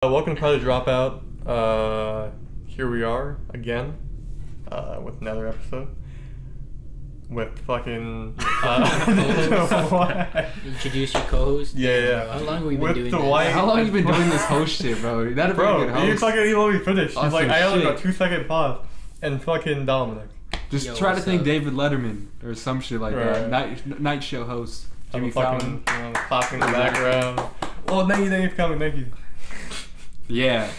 Welcome to Project Dropout. Here we are again with another episode with fucking. Introduce your co-host. Yeah. How long have we been With doing Dwight. this? How long have you been doing this host shit, bro? That'd be a Bro, good host. you fucking you let me finish. He's Awesome like, I have like a shit. 2-second pause, and fucking Dominick. Just Yo, try to what's think up? David Letterman or some shit like Right. that. Night show host. I'm Jimmy fucking Fallon. clapping in the background. Oh, thank you for coming. Thank you. Yeah.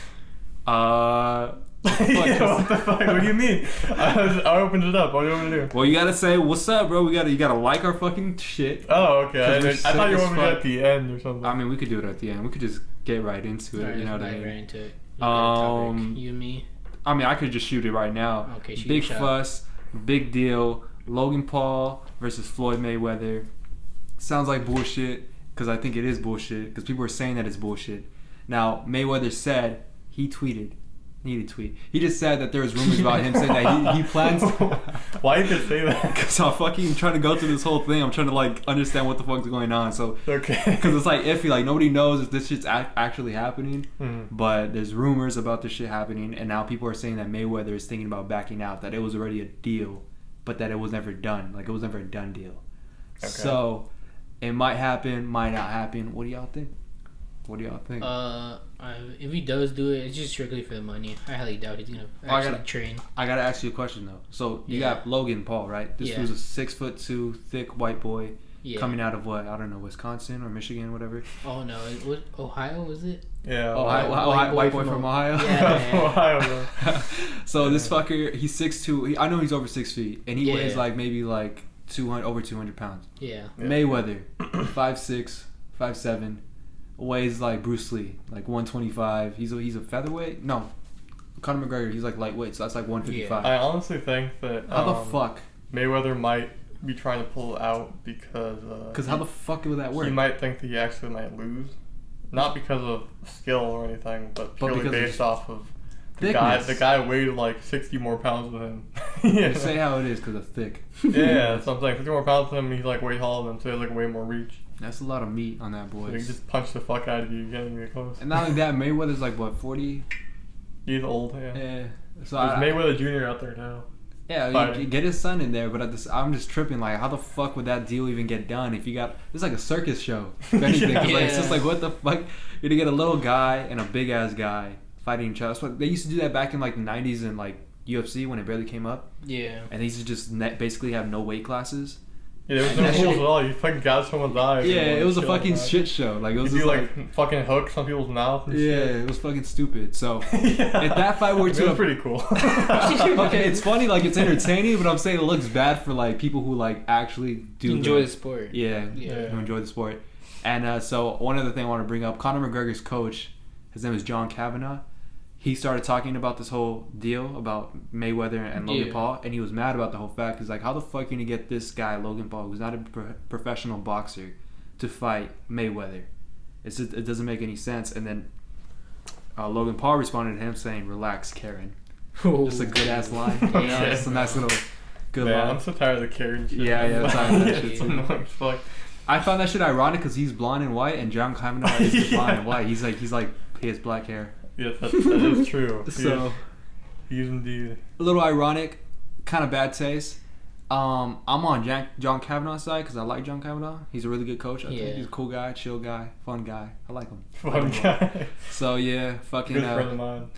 Yeah, what the fuck? What do you mean? I opened it up. What do you want me to do? Well, you gotta say what's up, bro. You gotta like our fucking shit. Oh, okay. 'Cause we're I thought you sick as wanted me fuck. at the end or something. I mean, we could do it at the end. We could just get right into it. Alright, You know let's what I dive mean? right into it. You got a topic, Um, you and me. I mean, I could just shoot it right now. Okay, shoot Big your shot. fuss, big deal. Logan Paul versus Floyd Mayweather. Sounds like bullshit because I think it is bullshit because people are saying that it's bullshit. Now, Mayweather said he tweeted. He didn't tweet. He just said that there was rumors about him saying that he plans. Why did you say that? Because I'm fucking trying to go through this whole thing. I'm trying to like understand what the fuck's going on. So Okay. because it's like iffy. Like nobody knows if this shit's actually happening. Mhm. But there's rumors about this shit happening, and now people are saying that Mayweather is thinking about backing out. That it was already a deal, but that it was never done. Like it was never a done deal. Okay. So it might happen, might not happen. What do y'all think? What do y'all think? If he does do it, it's just strictly for the money. I highly doubt he's gonna I actually gotta- train. I gotta ask you a question though. So you Yeah. got Logan Paul, right? This Yeah. was a 6'2" thick white boy Yeah. coming out of what? I don't know, Wisconsin or Michigan, whatever. Oh no, it was Ohio, was it? Yeah. White boy from Ohio. Yeah. Ohio, bro. So this fucker, he's 6'2". I know he's over 6 feet, and he Yeah. weighs like maybe like 200 over 200 pounds. Yeah. Yeah. Mayweather, 5'6", 5'7", weighs like Bruce Lee, like 125. He's a featherweight. No, Conor McGregor, he's like lightweight, so that's like 155. I honestly think that How the fuck? Mayweather might be trying to pull out because How the fuck would that work? he might think that he actually might lose, not because of skill or anything, but purely because of based off of the thickness. guy weighed like 60 more pounds than him. Yeah. Say how it is, because of thick. Yeah, that's what I'm saying. 50 more pounds than him, he's like way taller than him, so he has like way more reach. That's a lot of meat on that So he boy. can just punch the fuck out of you, getting you close. And not only that, Mayweather's like what, 40? He's old, yeah. Yeah. So There's Mayweather Jr. out there now. Yeah, Fighting. you get his son in there, but I'm just tripping. Like, how the fuck would that deal even get done if you got? It's like a circus show. If anything, 'cause, like, it's just like what the fuck. You're gonna get a little guy and a big ass guy fighting each other. That's what they used to do that back in like the 90s and like UFC when it barely came up, Yeah. and they used to just basically have no weight classes. Yeah, there was no That rules shit- at all. You fucking got someone's eyes. Yeah, it was a Shit fucking like that. shit show. Like it was You just do like, like fucking hook some people's mouth and yeah, shit. it was fucking stupid. So Yeah. if that fight were It to was pretty cool. okay, it's funny, like it's entertaining, but I'm saying it looks bad for like people who like actually do Enjoy the sport. Yeah, Yeah. who enjoy the sport. And so one other thing I want to bring up, Conor McGregor's coach, his name is John Kavanagh. He started talking about this whole deal about Mayweather and Logan Yeah. Paul, and he was mad about the whole fact. He's like, how the fuck are you gonna get this guy, Logan Paul, who's not a professional boxer, to fight Mayweather? It doesn't make any sense. And then Logan Paul responded to him saying, relax, Karen. Just a good ass line. You know, it's a nice little good Man, line. I'm so tired of the Karen shit. Yeah, yeah, I'm tired of that shit It's too. annoying as fuck. I found that shit ironic because he's blonde and white, and John Kavanagh is just blonde and white. He's like he has black hair. Yes, that is true. So He's indeed. a little ironic, kind of bad taste. I'm on John Kavanagh's side because I like John Kavanagh. He's a really good coach. I Yeah. think he's a cool guy, chill guy, fun guy. I like him. Fun guy. So yeah, fucking. Good friend of mine.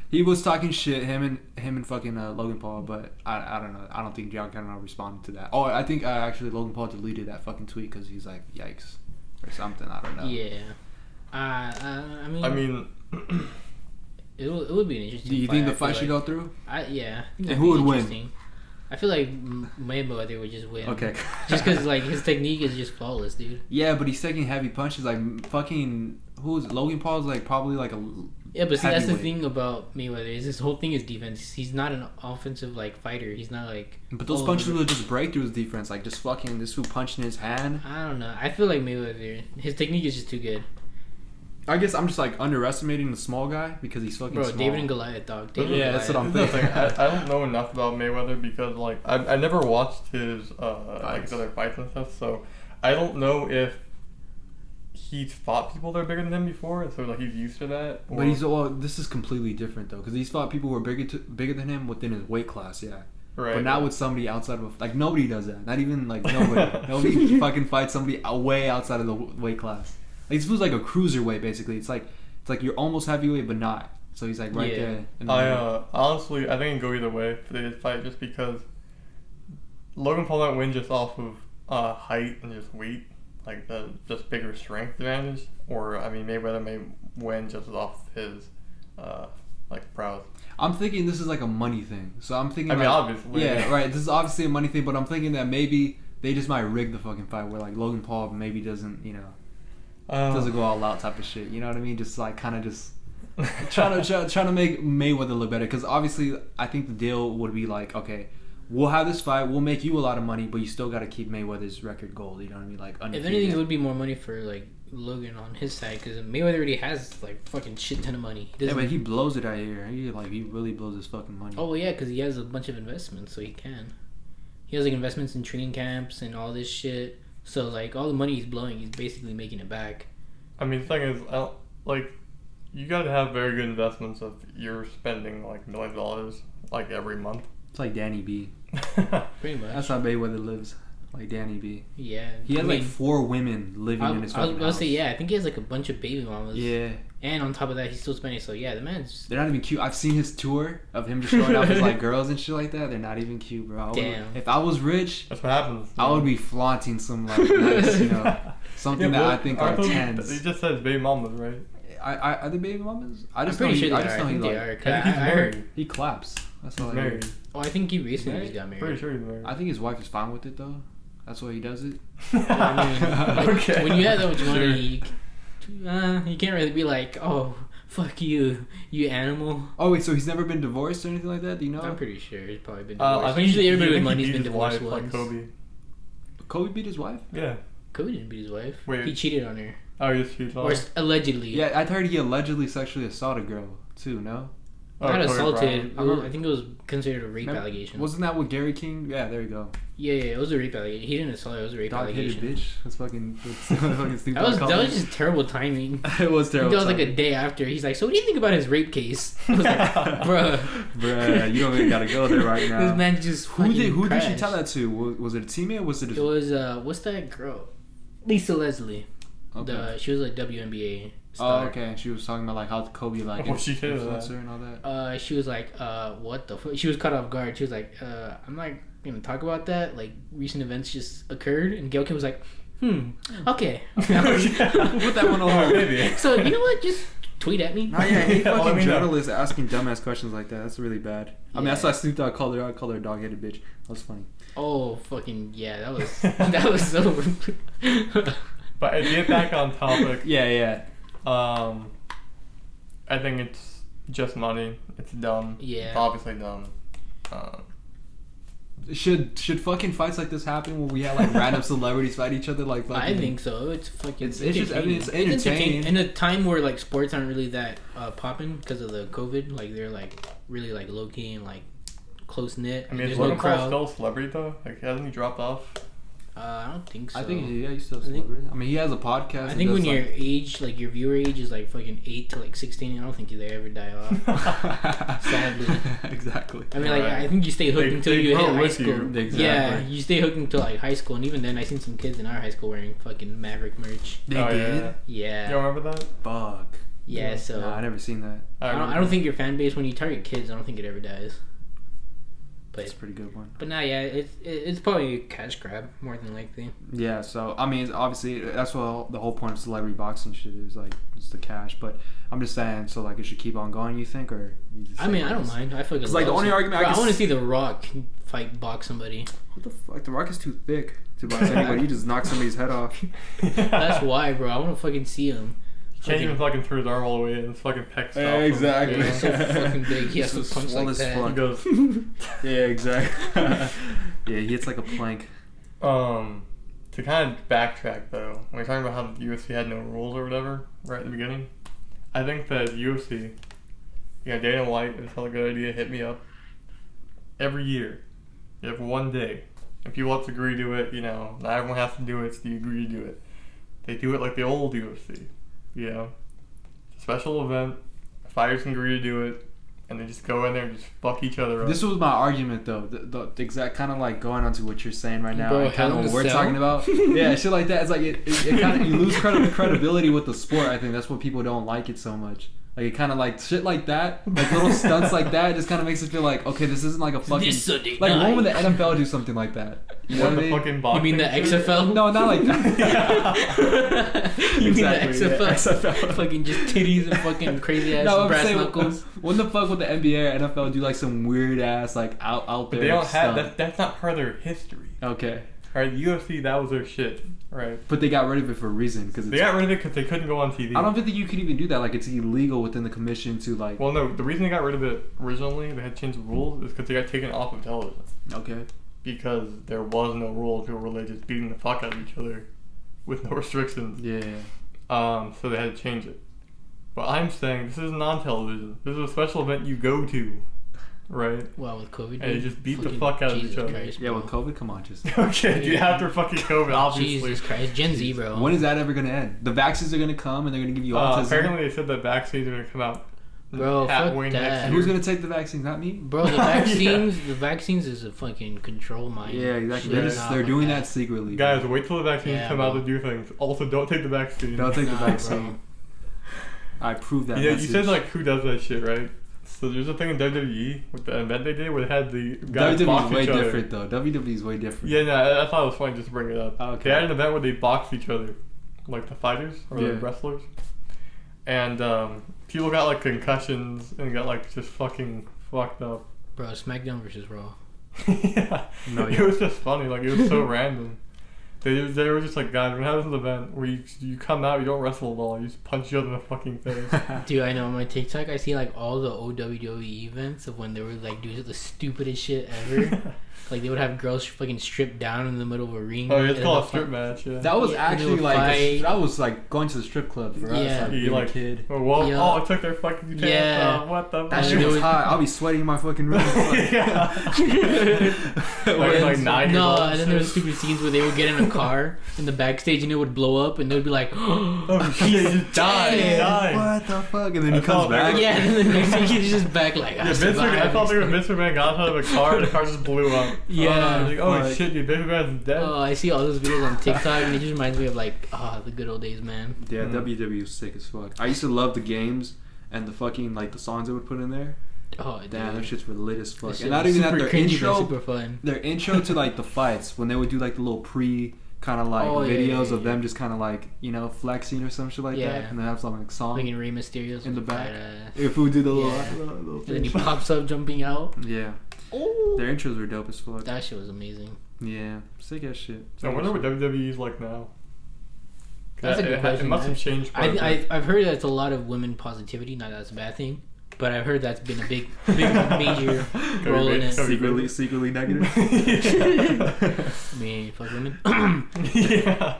He was talking shit, him and fucking Logan Paul, but I don't know. I don't think John Kavanaugh responded to that. Oh, I think actually Logan Paul deleted that fucking tweet because he's like, yikes, or something. I don't know. Yeah. I mean, I mean, it would be an interesting. Do you think the I feel fight should like. go through? Yeah. I think And it'd who be would win? interesting. I feel like Mayweather would just win. Okay. Just because like his technique is just flawless, dude. Yeah, but he's taking heavy punches. Like fucking who's Logan Paul's like probably like a Yeah, but see, that's the heavyweight. thing about Mayweather is his whole thing is defense. He's not an offensive like fighter. He's not like. But those all punches over will just break through his defense. Like just fucking this fool punching his hand. I don't know. I feel like Mayweather. His technique is just too good. I guess I'm just like underestimating the small guy because he's fucking Bro, small. David and Goliath, dog. David Yeah, and that's what Goliath. I'm this is the thing. I don't know enough about Mayweather because like I never watched his like his other fights and stuff, so I don't know if he's fought people that are bigger than him before, so like he's used to that. Or... But this is completely different though, because he's fought people who are bigger than him within his weight class, yeah. Right. But not with somebody outside of like nobody does that. Not even like nobody. Nobody fucking fights somebody way outside of the weight class. Like this feels like a cruiserweight basically. It's like you're almost heavyweight but not. So he's like right there. Honestly, I think it'd go either way for this fight, just because Logan Paul might win just off of height and just weight, like the just bigger strength advantage, or I mean Mayweather may win just off his like prowess. I'm thinking this is like a money thing. So I'm thinking. I mean, obviously. Yeah, right. This is obviously a money thing, but I'm thinking that maybe they just might rig the fucking fight where like Logan Paul maybe doesn't, doesn't go all out type of shit. You know what I mean? Just like kind of just trying to make Mayweather look better. Because obviously, I think the deal would be like, okay, we'll have this fight, we'll make you a lot of money, but you still got to keep Mayweather's record gold. You know what I mean? Like if anything, it would be more money for like Logan on his side, because Mayweather already has like fucking shit ton of money. Yeah, but he blows it out here. He really blows his fucking money. Oh well, yeah, because he has a bunch of investments, so he can. He has like investments in training camps and all this shit. So like all the money he's blowing, he's basically making it back. I mean, the thing is, you gotta have very good investments if you're spending like millions of dollars like every month. It's like Danny B. Pretty much. That's how Mayweather lives. Like Danny B. Yeah. He had like 4 women living in his fucking house. I was gonna say, yeah, I think he has like a bunch of baby mamas. Yeah. And on top of that, he's still spending. So yeah, the man's... They're not even cute. I've seen his tour of him just showing off his like girls and shit like that. They're not even cute, bro. Damn. If I was rich... That's what happens. I would be flaunting some like nice, something that I think are 10s. He just says baby mamas, right? Are they baby mamas? I'm pretty sure they are. I think they are. I think he's married. He claps. That's all I married. heard. Oh, I think he recently just got married. Pretty sure he's married. I think his wife is fine with it though. That's why he does it. I mean, Okay. When you have that much money, you can't really be like, oh, fuck you, you animal. Oh wait, so he's never been divorced or anything like that? Do you know? I'm pretty sure he's probably been divorced. I think Usually everybody with he money's beat been his divorced wife, once. like Kobe. Kobe beat his wife? Yeah. Kobe didn't beat his wife. Wait. He cheated on her. Oh, he just cheated on Or her. allegedly. Yeah, I heard he allegedly sexually assaulted a girl too. No. Not Kobe assaulted. Bryant. I think it was considered a rape allegation. Wasn't that with Gary King? Yeah, there you go. Yeah, it was a rape allegation. He didn't assault her, it was a rape allegation. Dog-headed bitch. That's fucking stupid. That was just terrible timing. It was I think terrible. that was like a day after. He's like, so what do you think about his rape case? I was like, bruh, you don't even gotta go there right now. This man just Who did she crashed. tell that to? Was it a teammate or was it? It was what's that girl? Lisa Leslie. Okay. She was a WNBA Oh, star. okay. She was talking about like how Kobe like Oh, she did influenced that. her and all that. She was like, what the fuck? She was caught off guard. She was like, I'm not gonna talk about that. Like, recent events just occurred. And Gail Kim was like, okay. Put that one on maybe. So, you know what? Just tweet at me. Oh yeah, I hate Let fucking me know. journalists asking dumbass questions like that. That's really bad. I mean, that's Yeah. why Snoop Dogg called her a dog-headed bitch. That was funny. Oh, fucking, yeah. That was so... But to get back on topic, Yeah. I think it's just money. It's dumb. Yeah. It's obviously dumb. Should fucking fights like this happen where we have like random celebrities fight each other like fucking? I think so. It's fucking... It's just, I mean, it's entertaining. In a time where, like, sports aren't really that popping because of the COVID. Like, they're, like, really, like, low-key and, like, close-knit. I mean, is there's no Logan Paul crowd. still a celebrity though? Like, hasn't he dropped off? I don't think so. I think he's still a celebrity. I mean, he has a podcast. I think when your age, like your viewer age, is like fucking 8 to like 16, I don't think they ever die off. Sadly. Exactly. I mean, like Right. I think you stay hooked until you grow hit high with school. you. Exactly. Yeah, you stay hooked until like high school, and even then, I seen some kids in our high school wearing fucking Maverick merch. They Oh, did. Yeah. You don't remember that? Fuck. Yeah. So No, I never seen that. I don't think your fan base, when you target kids, I don't think it ever dies. That's a pretty good one. But now, yeah, it's probably a cash grab more than likely. Yeah, so I mean, obviously that's what the whole point of celebrity boxing shit is, like it's the cash. But I'm just saying, so like it should keep on going. You think, or you just I mean, I don't mind. I feel like, like the only argument I want to see The Rock box somebody. What the fuck? The Rock is too thick to box anybody. He just knocks somebody's head off. That's why, bro. I want to fucking see him. He can't even fucking throw his arm all the way in. His fucking pecs. Yeah, exactly. Yeah, so fucking big. He has to He's punch swole like as that. fuck. He goes. Yeah, exactly. Yeah, he hits like a plank. To kind of backtrack though, when we're talking about how the UFC had no rules or whatever right at the beginning, I think that UFC, Dana White, it's a good idea. Hit me up. Every year, you have one day. If people have to agree to it, not everyone has to do it. So you agree to do it. They do it like the old UFC. You know, special event. Fighters can agree to do it, and they just go in there and just fuck each other up. This was my argument though. The exact kind of like going on to what you're saying right now. Bro, And kind of Hell in what a we're Cell? talking about. Yeah, shit like that. It's like it kind of you lose credibility with the sport. I think that's what people don't like it so much. Like it kind of like shit like that, like little stunts like that, just kind of makes it feel like okay, this isn't like a fucking This Sunday like night. when would the NFL do something like that? You know What what I the mean? fucking You boxing mean the shit? XFL? No, not like that. You mean Exactly, the yeah, XFL? XFL. Fucking just titties and fucking crazy ass No, I'm brass saying, knuckles. when the fuck would the NBA or NFL do like some weird ass like out But there? they don't have stunt? that's not part of their history. Okay, Right, UFC, that was their shit. Right. but they got rid of it for a reason because They got rid of it because they couldn't go on TV. I don't think you could even do that. Like it's illegal within the commission to like. Well, no, the reason they got rid of it originally, they had changed the rules, is because they got taken off of television. Okay. Because there was no rules, people were really just beating the fuck out of each other with no restrictions. Yeah. So they had to change it. But I'm saying this is non-television. This is a special event you go to, right? Wow, with COVID, And you dude, just beat the fucking fuck out of Jesus each other. Christ, Yeah, bro. with COVID, come on, just. Okay, dude, after fucking COVID, obviously. Jesus Christ, Gen Z, bro. When is that ever gonna end? The vaccines are gonna come and they're gonna give you autism. Apparently they said that vaccines are going to come out Bro, halfway fuck next that. And year. who's gonna take the vaccines? Not me. Bro, the vaccines, the vaccines is a fucking control mind. Yeah, exactly. Yeah. They're doing that secretly. Guys, wait till the vaccines Yeah, come out bro. to do things. Also, don't take the vaccine. Don't take the Nah, vaccine. bro. I proved that. You know, you message. said like who does that shit, right? So there's a thing in WWE with the event they did where they had the guys WWE's box way each other. different though. WWE's way different. Yeah, no, I thought it was funny just to bring it up. Okay. They had an event where they boxed each other, like the fighters or the Yeah. wrestlers, and people got like concussions and got like just fucking fucked up. Bro, SmackDown versus Raw. Yeah, No, it yeah. was just funny. Like it was so random. They were just like, guys, we're gonna have this event where you come out, you don't wrestle at all, you just punch each other in the fucking face. Dude, I know on my TikTok, I see like all the old WWE events of when they were like doing the stupidest shit ever. Like they would have girls fucking stripped down in the middle of a ring. Oh, it's and called a they'll strip fight- match. Yeah. That was Yeah, and they actually would like fight. that was like going to the strip club for us. Yeah. Like You being like- a kid. Oh, well, Yeah. oh, I took their fucking pants Yeah. off. What the That And shit they was would- hot. I'll be sweating in my fucking room. Yeah. Like 9 years No, old and then there was stupid scenes where they would get in a car in the backstage and it would blow up and they would be like, Oh shit, he just died. He Damn. died. What the fuck? And then I he comes thought- back. yeah, and then the next thing he's just back like, Yeah, Vince McMahon, I thought they were Vince McMahon got out of the car and the car just blew up. Yeah. Like, oh Fuck. shit, dude, Vince McMahon's dead. Oh, I see all those videos on TikTok and it just reminds me of like, the good old days, man. Yeah, Mm. WWE was sick as fuck. I used to love the games and the fucking like the songs they would put in there. Oh, Damn, dude. those shits were lit as fuck. That shit And not was even that, super their cringy, but intro, super fun. their intro to like the fights when they would do like the little pre kind of like Oh, yeah, videos yeah, of them just kind of like flexing or some shit like Yeah. that, and they have some like song Fucking Rey Mysterio's in the back. badass. If we do the little, Yeah. little And then he thing. pops up jumping out. Yeah, Oh, their intros were dope as fuck. that shit was amazing. Yeah, sick as shit. I wonder what WWE's like now. That's a good It question. must have changed quite a bit. I've heard that's a lot of women positivity. Not that that's a bad thing, but I've heard that's been a big major role in it. secretly negative. I mean, fuck women. Yeah,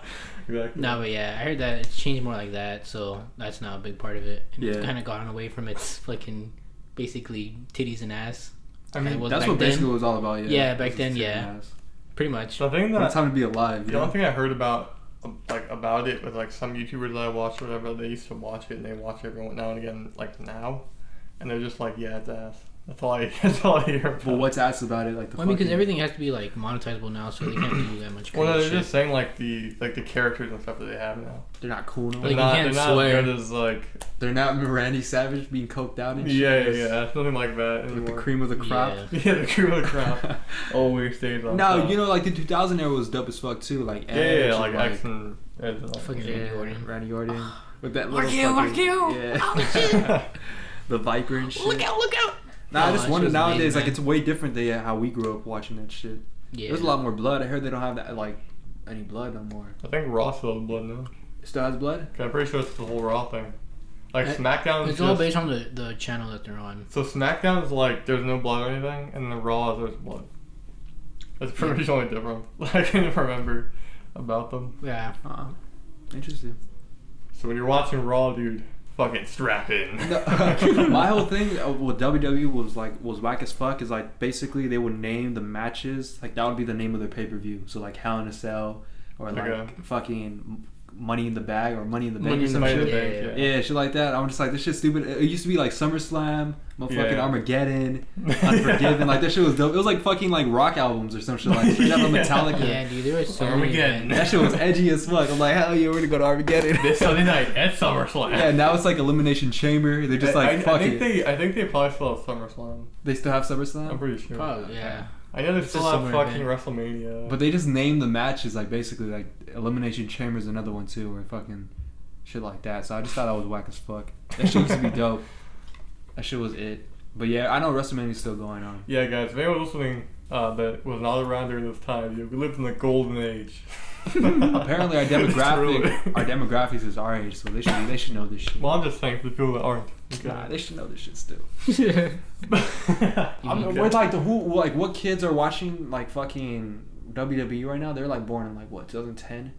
exactly. No, but yeah, I heard that it's changed more like that, so that's now a big part of it. And it's Yeah. kind of gone away from its fucking basically titties and ass. I mean, It was That's back what basically then. was all about. Yeah, back Just then, kicking yeah. ass. Pretty much. the thing What a that time to be alive. the only thing I heard about it with like some YouTubers that I watched or whatever, they used to watch it and they watch it every now and again, like now, and they're just like, yeah, it's ass. That's all I hear about. But what's ass about it? Like the Well, I mean, because fucking- everything has to be like monetizable now, so they can't do that much Well, no, crazy they're shit. just saying like the characters and stuff that they have now. they're not cool. No. Like, They're you not. can't They're not swear. good as like. They're not Randy Savage being coked out and shit. Yeah. It's nothing like that With anymore. the cream of the crop. Yeah. Yeah, the cream of the crop always stays on. No, top. you know, like the 2000 era was dope as fuck too. Like Yeah, Edge like and, X and Edge and all Fucking that. Randy Orton. Randy Orton. With that little Mark you! Yeah. Oh, shit. The Viper and shit. Look out! Nah, I Oh, just that wonder shit was nowadays, amazing, like man. it's way different than how we grew up watching that shit. Yeah. There's a lot more blood. I heard they don't have that like any blood no more. I think Raw still has blood now. It still has blood? 'Cause I'm pretty sure it's the whole Raw thing. Like SmackDown. It's all based on the channel that they're on. So SmackDown's like there's no blood or anything, and then Raw there's blood. That's pretty much the only difference. I can't remember about them. Yeah. Interesting. So when you're watching Raw, dude, fucking strap in. My whole thing with WWE was whack as fuck. Is like basically they would name the matches like that would be the name of their pay per view. So like Hell in a Cell or like Okay. fucking Money in the Bag or Money in the Bank Money or in some the shit. Bank, Yeah, shit like that. I'm just like, this shit's stupid. It used to be like SummerSlam, motherfucking Yeah. Armageddon, Unforgiven. Like that shit was dope. It was like fucking like rock albums or some shit like straight out of Metallica. Yeah, dude, there was so many. Armageddon. That shit was edgy as fuck. I'm like, hell yeah, we're gonna go to Armageddon. This Sunday night at SummerSlam. Yeah, now it's like Elimination Chamber. They're just like, fuck it. I think they probably still have SummerSlam. They still have I'm SummerSlam? pretty sure. Probably, yeah. I know they It's still a have summer fucking event. WrestleMania. But they just named the matches like basically like Elimination Chamber is another one too, or fucking shit like that. So I just thought that was whack as fuck. That shit used to be dope. That shit was it. But yeah, I know WrestleMania's still going on. Yeah, guys, if anyone listening that was not around during this time, we lived in the golden age. Apparently our It's true. demographics is our age, so they should know this shit. Well, I'm just saying for the people that aren't. Okay. Nah, they should know this shit still. Okay. We're like what kids are watching like fucking WWE right now? They're like born in like what 2010,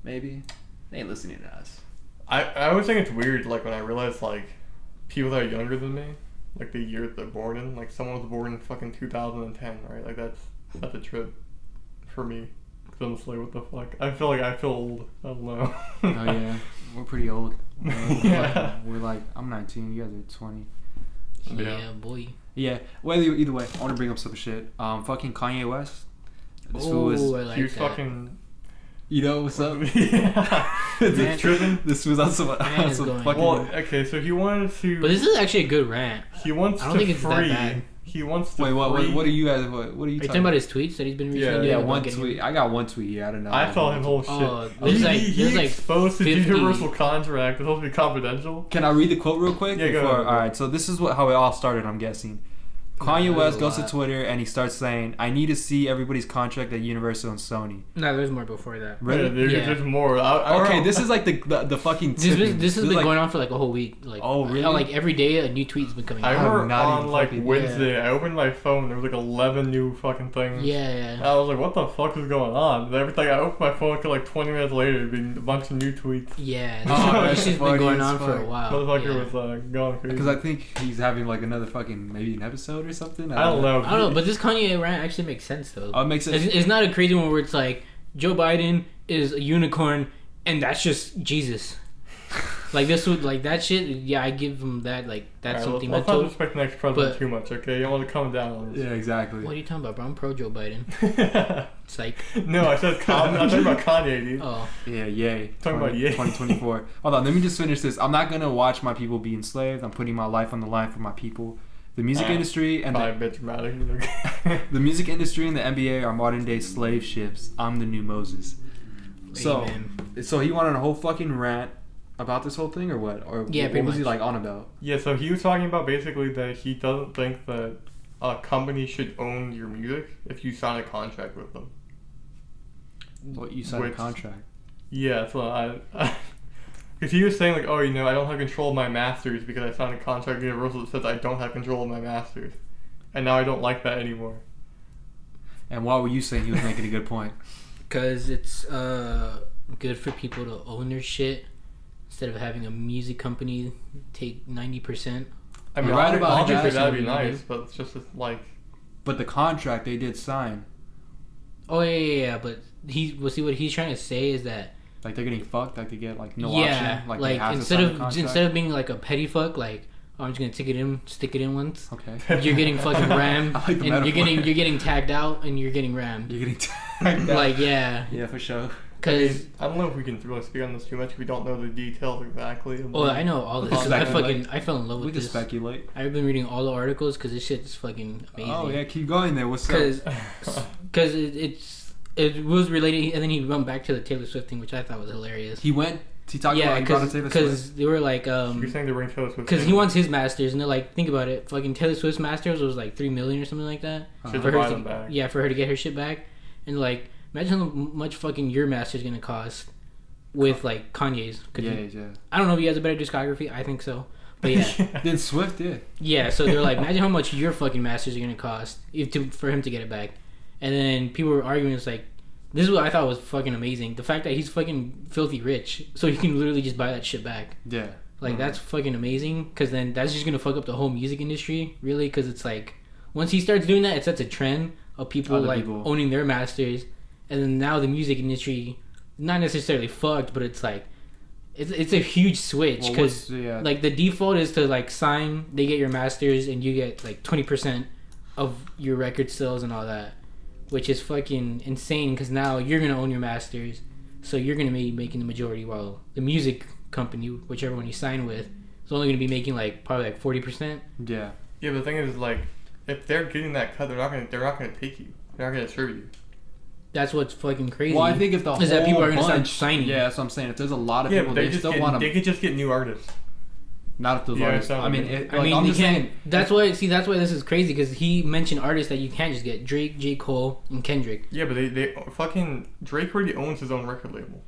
maybe. They ain't listening to us. I always think it's weird, like when I realize like people that are younger than me, like the year they're born in, like someone was born in fucking 2010, right? Like that's a trip for me. Cause I'm just like, what the fuck? I feel old. I don't know. Oh yeah, we're pretty old. Yeah. We're like, I'm 19, you guys are 20. Yeah, boy. Yeah. Well, either way, I want to bring up some shit. Fucking Kanye West. This fool Oh, was, I like He was that. fucking. you know what's up? Yeah. Man. Tripping. This was on some, Man is going- fucking. Well, okay, so he wanted to. But this is actually a good rant. He wants I don't to think it's that free. bad. He wants to Wait, what free. are you guys? What are you Are you talking talking about his tweets that he's been recently Yeah. doing? Yeah, about one getting- tweet. I got one tweet here. I don't know. I saw him whole shit. Oh, he there's like exposed his 50. universal contract. It's supposed to be confidential. Can I read the quote real quick? Yeah, go ahead. All right, so this is how it all started, I'm guessing. Kanye Nah, West there's goes a to lot. Twitter and he starts saying, I need to see everybody's contract at Universal and Sony. No, there's more before that. Really? Yeah, there's more. I Okay, don't- this is like the fucking This tipping. has been like, going on for like a whole week. Like, Oh, really? Like every day a new tweet's been coming I out. remember not on even like fucking- Wednesday, I opened my phone. There was like 11 new fucking things. Yeah. I was like, what the fuck is going on? And everything I opened my phone to like 20 minutes later, it'd been a bunch of new tweets. Yeah. Oh, This shit's been funny going as on for a fuck. while. Motherfucker Yeah. was going crazy. Because I think he's having like another fucking, maybe an episode or something. I don't know. I don't know, but this Kanye rant actually makes sense though. Oh, it makes sense. It's not a crazy one where it's like Joe Biden is a unicorn and that's just Jesus. Like this would like that shit. Yeah, I give him that. Like that's Alright, something let's not mental. respect the next president but- too much, okay? You don't want to come down on Yeah, exactly. What are you talking about, bro? I'm pro Joe Biden. this. It's like, No, I said I'm talking about Kanye, dude. oh, Yeah, yay. Talking about yay. 2024. Hold on, let me just finish this. I'm not going to watch my people be enslaved. I'm putting my life on the line for my people. The music industry and Probably a bit dramatic. the music industry and the NBA are modern day slave ships. I'm the new Moses. So, amen. so he went on a whole fucking rant about this whole thing, or what? Or Yeah, what pretty was he much. like on about? Yeah, so he was talking about basically that he doesn't think that a company should own your music if you sign a contract with them. What you signed a Which- contract? Yeah, so I because he was saying like, oh, you know, I don't have control of my masters because I signed a contract with Universal that says I don't have control of my masters, and now I don't like that anymore. And why were you saying he was making a good point? Because it's good for people to own their shit instead of having a music company take 90%. I mean, You're right about obviously that. that'd be nice, but it's just like, But the contract they did sign, Oh yeah, but see what he's trying to say is that like they're getting fucked, like they get like no yeah, option, they have to instead sign a of contract? being like a petty fuck, like oh, I'm just gonna stick it in once. Okay. You're getting fucking rammed, I like the and metaphor. you're getting tagged out, and you're getting rammed. You're getting tagged out. Like yeah, Yeah, for sure. because I don't know if we can really speak on this too much. We don't know the details exactly. oh, I know all this. We can I speculate. fell in love We with can this. speculate. I've been reading all the articles because this shit's fucking amazing. Oh yeah, keep going there. What's up? Because it was related, and then he went back to the Taylor Swift thing, which I thought was hilarious. He talked Yeah, about he brought up Taylor Swift. because they were like You're saying the ring Taylor Swift. because he wants his masters, and they're like, think about it, fucking Taylor Swift's masters was like $3 million or something like that. Should For buy her them back. yeah, for her to get her shit back, and like, imagine how much fucking your master's gonna cost with like Kanye's. 'Cause Yeah. I don't know if he has a better discography. I think so, but yeah, Then Swift did. yeah. So they're like, imagine how much your fucking masters are gonna cost for him to get it back, and then people were arguing. It's like, this is what I thought was fucking amazing. The fact that he's fucking filthy rich, so he can literally just buy that shit back. Yeah. Like that's fucking amazing, because then that's just gonna fuck up the whole music industry, really. Because it's like once he starts doing that, it sets a trend of people Other like people. owning their masters, and then now the music industry not necessarily fucked, but it's like it's a huge switch because like the default is to like sign, they get your masters, and you get like 20% of your record sales and all that, which is fucking insane because now you're gonna own your masters, so you're gonna be making the majority, while the music company, whichever one you sign with, is only gonna be making like probably like 40%. Yeah, but the thing is, like, if they're getting that cut, they're not gonna take you. They're not gonna serve you. That's what's fucking crazy. Well, I think if the whole that people are gonna bunch, start signing. Yeah, that's what I'm saying. If there's a lot of people, they still want to. They could just get new artists. Not if those artists. I mean, I'm just saying. That's why this is crazy, because he mentioned artists that you can't just get: Drake, J. Cole, and Kendrick. Yeah, but they fucking Drake already owns his own record label.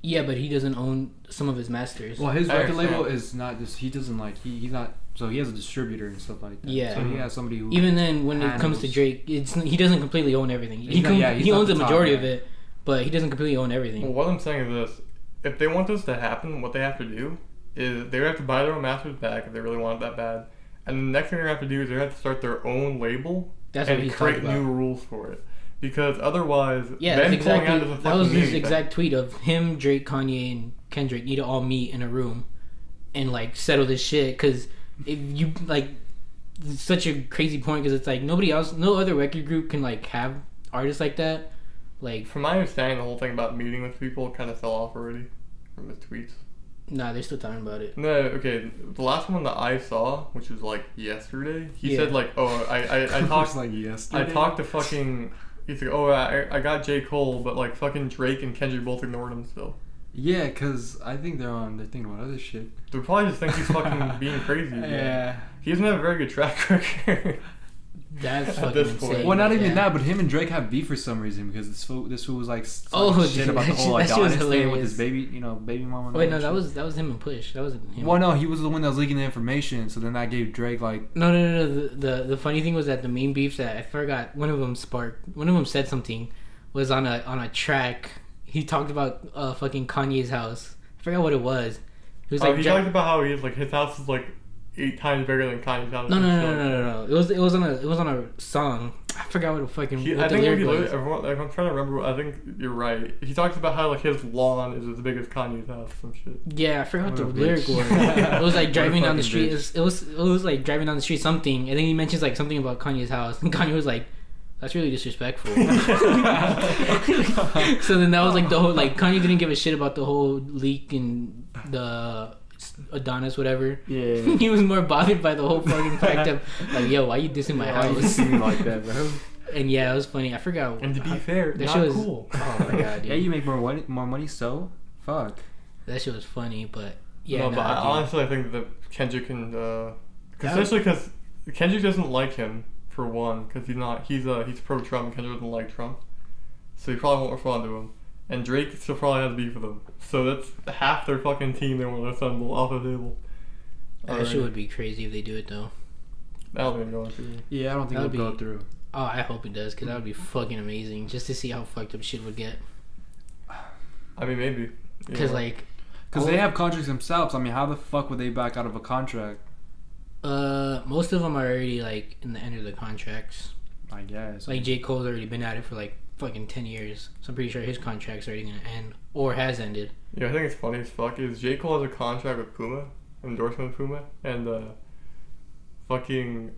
Yeah, but he doesn't own some of his masters. Well, his record label is not just. He doesn't like. He's not. So he has a distributor and stuff like that. Yeah. So he has somebody who. Even then, when it comes to Drake, he doesn't completely own everything. He owns the majority of it, but he doesn't completely own everything. Well, what I'm saying is this: if they want this to happen, what they have to do is they have to buy their own masters back if they really want it that bad, and the next thing they have to do is they have to start their own label and create new rules for it. Because otherwise, that was his exact tweet of him, Drake, Kanye, and Kendrick need to all meet in a room and like settle this shit. Because if you like, it's such a crazy point, because it's like nobody else, no other record group can like have artists like that. Like, from my understanding, the whole thing about meeting with people kind of fell off already from his tweets. Nah, they're still talking about it. No, okay. The last one that I saw, which was like yesterday, he said like, "Oh, I talked like yesterday. I talked to fucking." He's like, "Oh, I got J. Cole, but like fucking Drake and Kendrick both ignored him still." Yeah, because I think they're thinking about other shit. They probably just think he's fucking being crazy. Yeah. He doesn't have a very good track record. That's fucking insane. Well, not even that, but him and Drake have beef for some reason, because this fool was like shit about the whole Adonis thing with his baby mama. Wait, no, that was him and Push. That wasn't him. Well, no, he was the one that was leaking the information, so then that gave Drake like. No. The funny thing was that the main beef that I forgot, one of them said something, was on a track. He talked about fucking Kanye's house. I forgot what it was. He was he talked about how he's like his house is like 8 times bigger than Kanye's house. No. It was on a song. I forgot what the fucking. I think I'm trying to remember. I think you're right. He talks about how like his lawn is as big as Kanye's house. Some shit. Yeah, I forgot what the lyric was. It was like driving down the street. It was like driving down the street something, and then he mentions like something about Kanye's house, and Kanye was like, "That's really disrespectful." So then that was like the whole, like, Kanye didn't give a shit about the whole leak and the Adonis whatever. Yeah. He was more bothered by the whole fucking fact of like, yo, why you dissing my house? Why you dissing me like that, bro? And yeah, it was funny. I forgot. And to be fair, that shit was cool. Oh my god, dude. Yeah, you make more money, so fuck. That shit was funny, but yeah. No, but honestly, I think that Kendrick and especially because Kendrick doesn't like him for one, because he's pro Trump. Kendrick doesn't like Trump, so he probably won't respond to him. And Drake still probably has beef with him, so that's half their fucking team they want to assemble off the table. That shit would be crazy if they do it though. That'll be going through. Yeah, I don't think it'll go through. Oh, I hope it does, because that would be fucking amazing, just to see how fucked up shit would get. I mean, maybe. Because they have contracts themselves. I mean, how the fuck would they back out of a contract? Most of them are already like in the end of the contracts. I guess. Like J. Cole's already been at it for like fucking 10 years, so I'm pretty sure his contract's already gonna end or has ended. Yeah, I think it's funny as fuck. Is J. Cole has a contract with Puma, endorsement with Puma, and fucking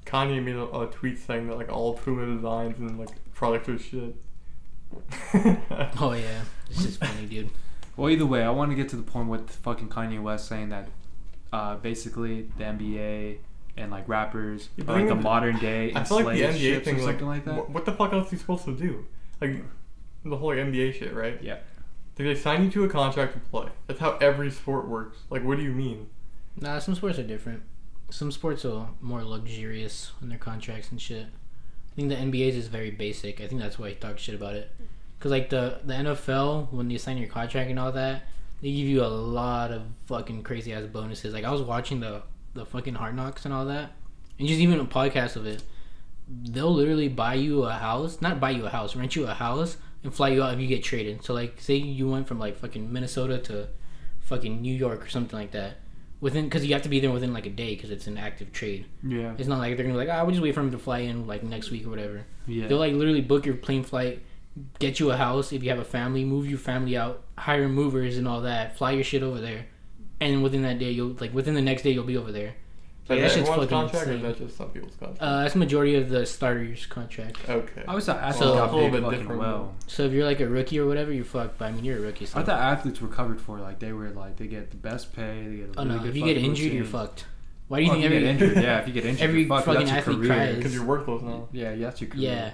Kanye made a tweet saying that like all Puma designs and like products are shit. Oh yeah, it's just funny, dude. Well, either way, I want to get to the point with fucking Kanye West saying that basically the NBA and like rappers are like the modern day I feel like the NBA thing, or something like that. What the fuck else are you supposed to do? Like the whole NBA shit, right? Yeah. They sign you to a contract to play. That's how every sport works. Like, what do you mean? Nah, some sports are different. Some sports are more luxurious in their contracts and shit. I think the NBA's is very basic. I think that's why he talks shit about it. Because like the NFL, when you sign your contract and all that, they give you a lot of fucking crazy ass bonuses. Like I was watching the fucking Hard Knocks and all that, and just even a podcast of it. They'll literally buy you a house, not buy you a house, rent you a house and fly you out if you get traded. So like, say you went from like fucking Minnesota to fucking New York or something like that, because you have to be there within like a day because it's an active trade. Yeah. It's not like they're gonna be like, we'll just wait for him to fly in like next week or whatever. Yeah. They'll like literally book your plane flight, get you a house if you have a family, move your family out, hire movers and all that, fly your shit over there, and within that day within the next day you'll be over there. Like, that that shit's everyone's fucking contract, or insane. is that just some people's contract? That's the majority of the starters' contract. Okay. I was thought athletes So- got It's a little paid bit fucking different. well. So if you're like a rookie or whatever, you're fucked. But I mean, you're a rookie. So. I thought athletes were covered for like they were like they get the best pay. They get a Oh really no! good If you get fucking injured, you're routine. fucked. Why do you Oh, think if you every get injured? Yeah, if you get injured, every you're fucked, fucking that's your athlete career. cries? Because you're worthless now. Yeah, that's your career. Yeah.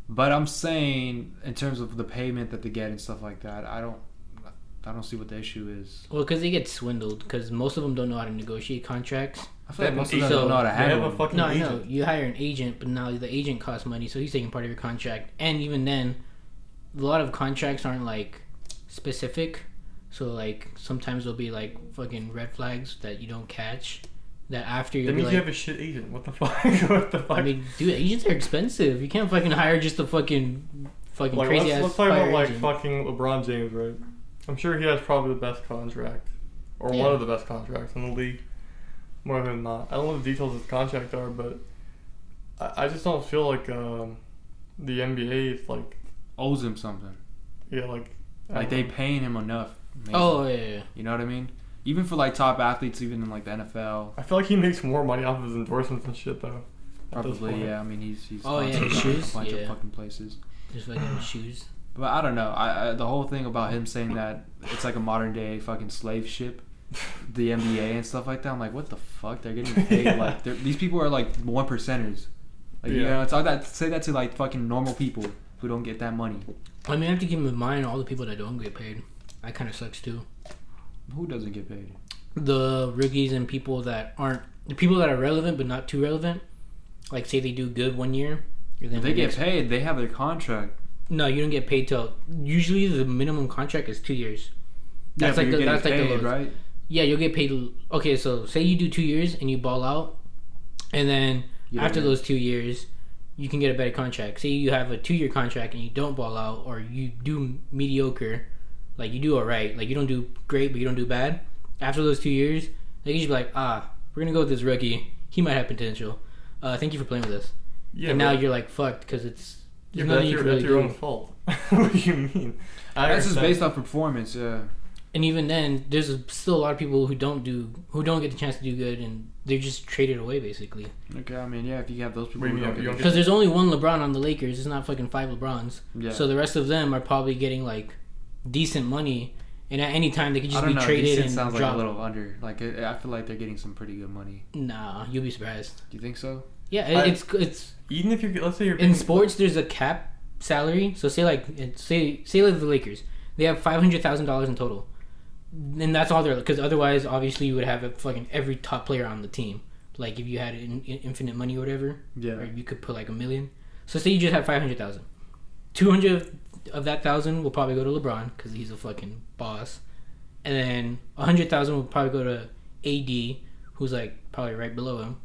But I'm saying in terms of the payment that they get and stuff like that, I don't see what the issue is. Well, because they get swindled. Because most of them don't know how to negotiate contracts. I feel like They most have of an them don't know how to They have handle a it. fucking No, I know. agent. You hire an agent, but now the agent costs money, so he's taking part of your contract. And even then, a lot of contracts aren't like specific. So like sometimes there'll be like fucking red flags that you don't catch. That after That you'll be means like, you have a shit agent. What the fuck? What the fuck? I mean, dude, agents are expensive. You can't fucking hire just a fucking like, crazy ass let's talk about fire like agent. fucking LeBron James, right? I'm sure he has probably the best contract, or Yeah. one of the best contracts in the league. More than not, I don't know what the details of his contract are, but I just don't feel like the NBA is like, Owes him something. yeah, like I Like don't they know. paying him enough. Maybe. Oh yeah. You know what I mean? Even for like top athletes, even in like the NFL, I feel like he makes more money off of his endorsements and shit though. at this probably point. yeah. I mean he's Oh, yeah, sponsored his by shoes? a bunch Yeah. of fucking places. There's fucking shoes. But I don't know. I the whole thing about him saying that it's like a modern day fucking slave ship, the NBA and stuff like that. I'm like, what the fuck? They're getting paid Yeah. like these people are like 1%ers. Like you Yeah. know, it's all that. Say that to like fucking normal people who don't get that money. I mean, I have to keep in mind all the people that don't get paid. That kind of sucks too. Who doesn't get paid? The rookies and people that aren't the people that are relevant but not too relevant. Like say they do good 1 year, If they get paid, they have their contract. No, you don't get paid till usually the minimum contract is 2 years. That's Yeah, like but the you're that's like getting the paid, lowest. right? Yeah, you'll get paid. Okay, so say you do 2 years and you ball out, and then You don't after get- those 2 years, you can get a better contract. Say you have a 2-year contract and you don't ball out, or you do mediocre, like you do alright, like you don't do great but you don't do bad. After those 2 years, they can just be like, we're gonna go with this rookie. He might have potential. Thank you for playing with us. Yeah, and now but- you're like fucked because it's yeah, there's but nothing you can really that's your do. own fault. What do you mean? That's just based off performance. Yeah. And even then, there's still a lot of people who don't get the chance to do good, and they're just traded away basically. Okay, I mean, yeah, if you have those people What do who you don't mean, you get don't Because there's only one LeBron on the Lakers. It's not fucking 5 LeBrons. yeah. So the rest of them are probably getting like decent money, and at any time they could I just don't be know. traded Decent and sounds like drop. a little under. Like I feel like they're getting some pretty good money. Nah, you'll be surprised. Do you think so? Yeah, I- it's Even if you're, let's say you're in being- sports. There's a cap salary. So say like the Lakers, they have $500,000 in total, and that's all they're because otherwise, obviously, you would have a fucking every top player on the team. Like if you had infinite money or whatever, Yeah. or you could put like $1 million. So say you just have 500,000. 200 of that thousand will probably go to LeBron because he's a fucking boss, and then 100,000 will probably go to AD, who's like probably right below him,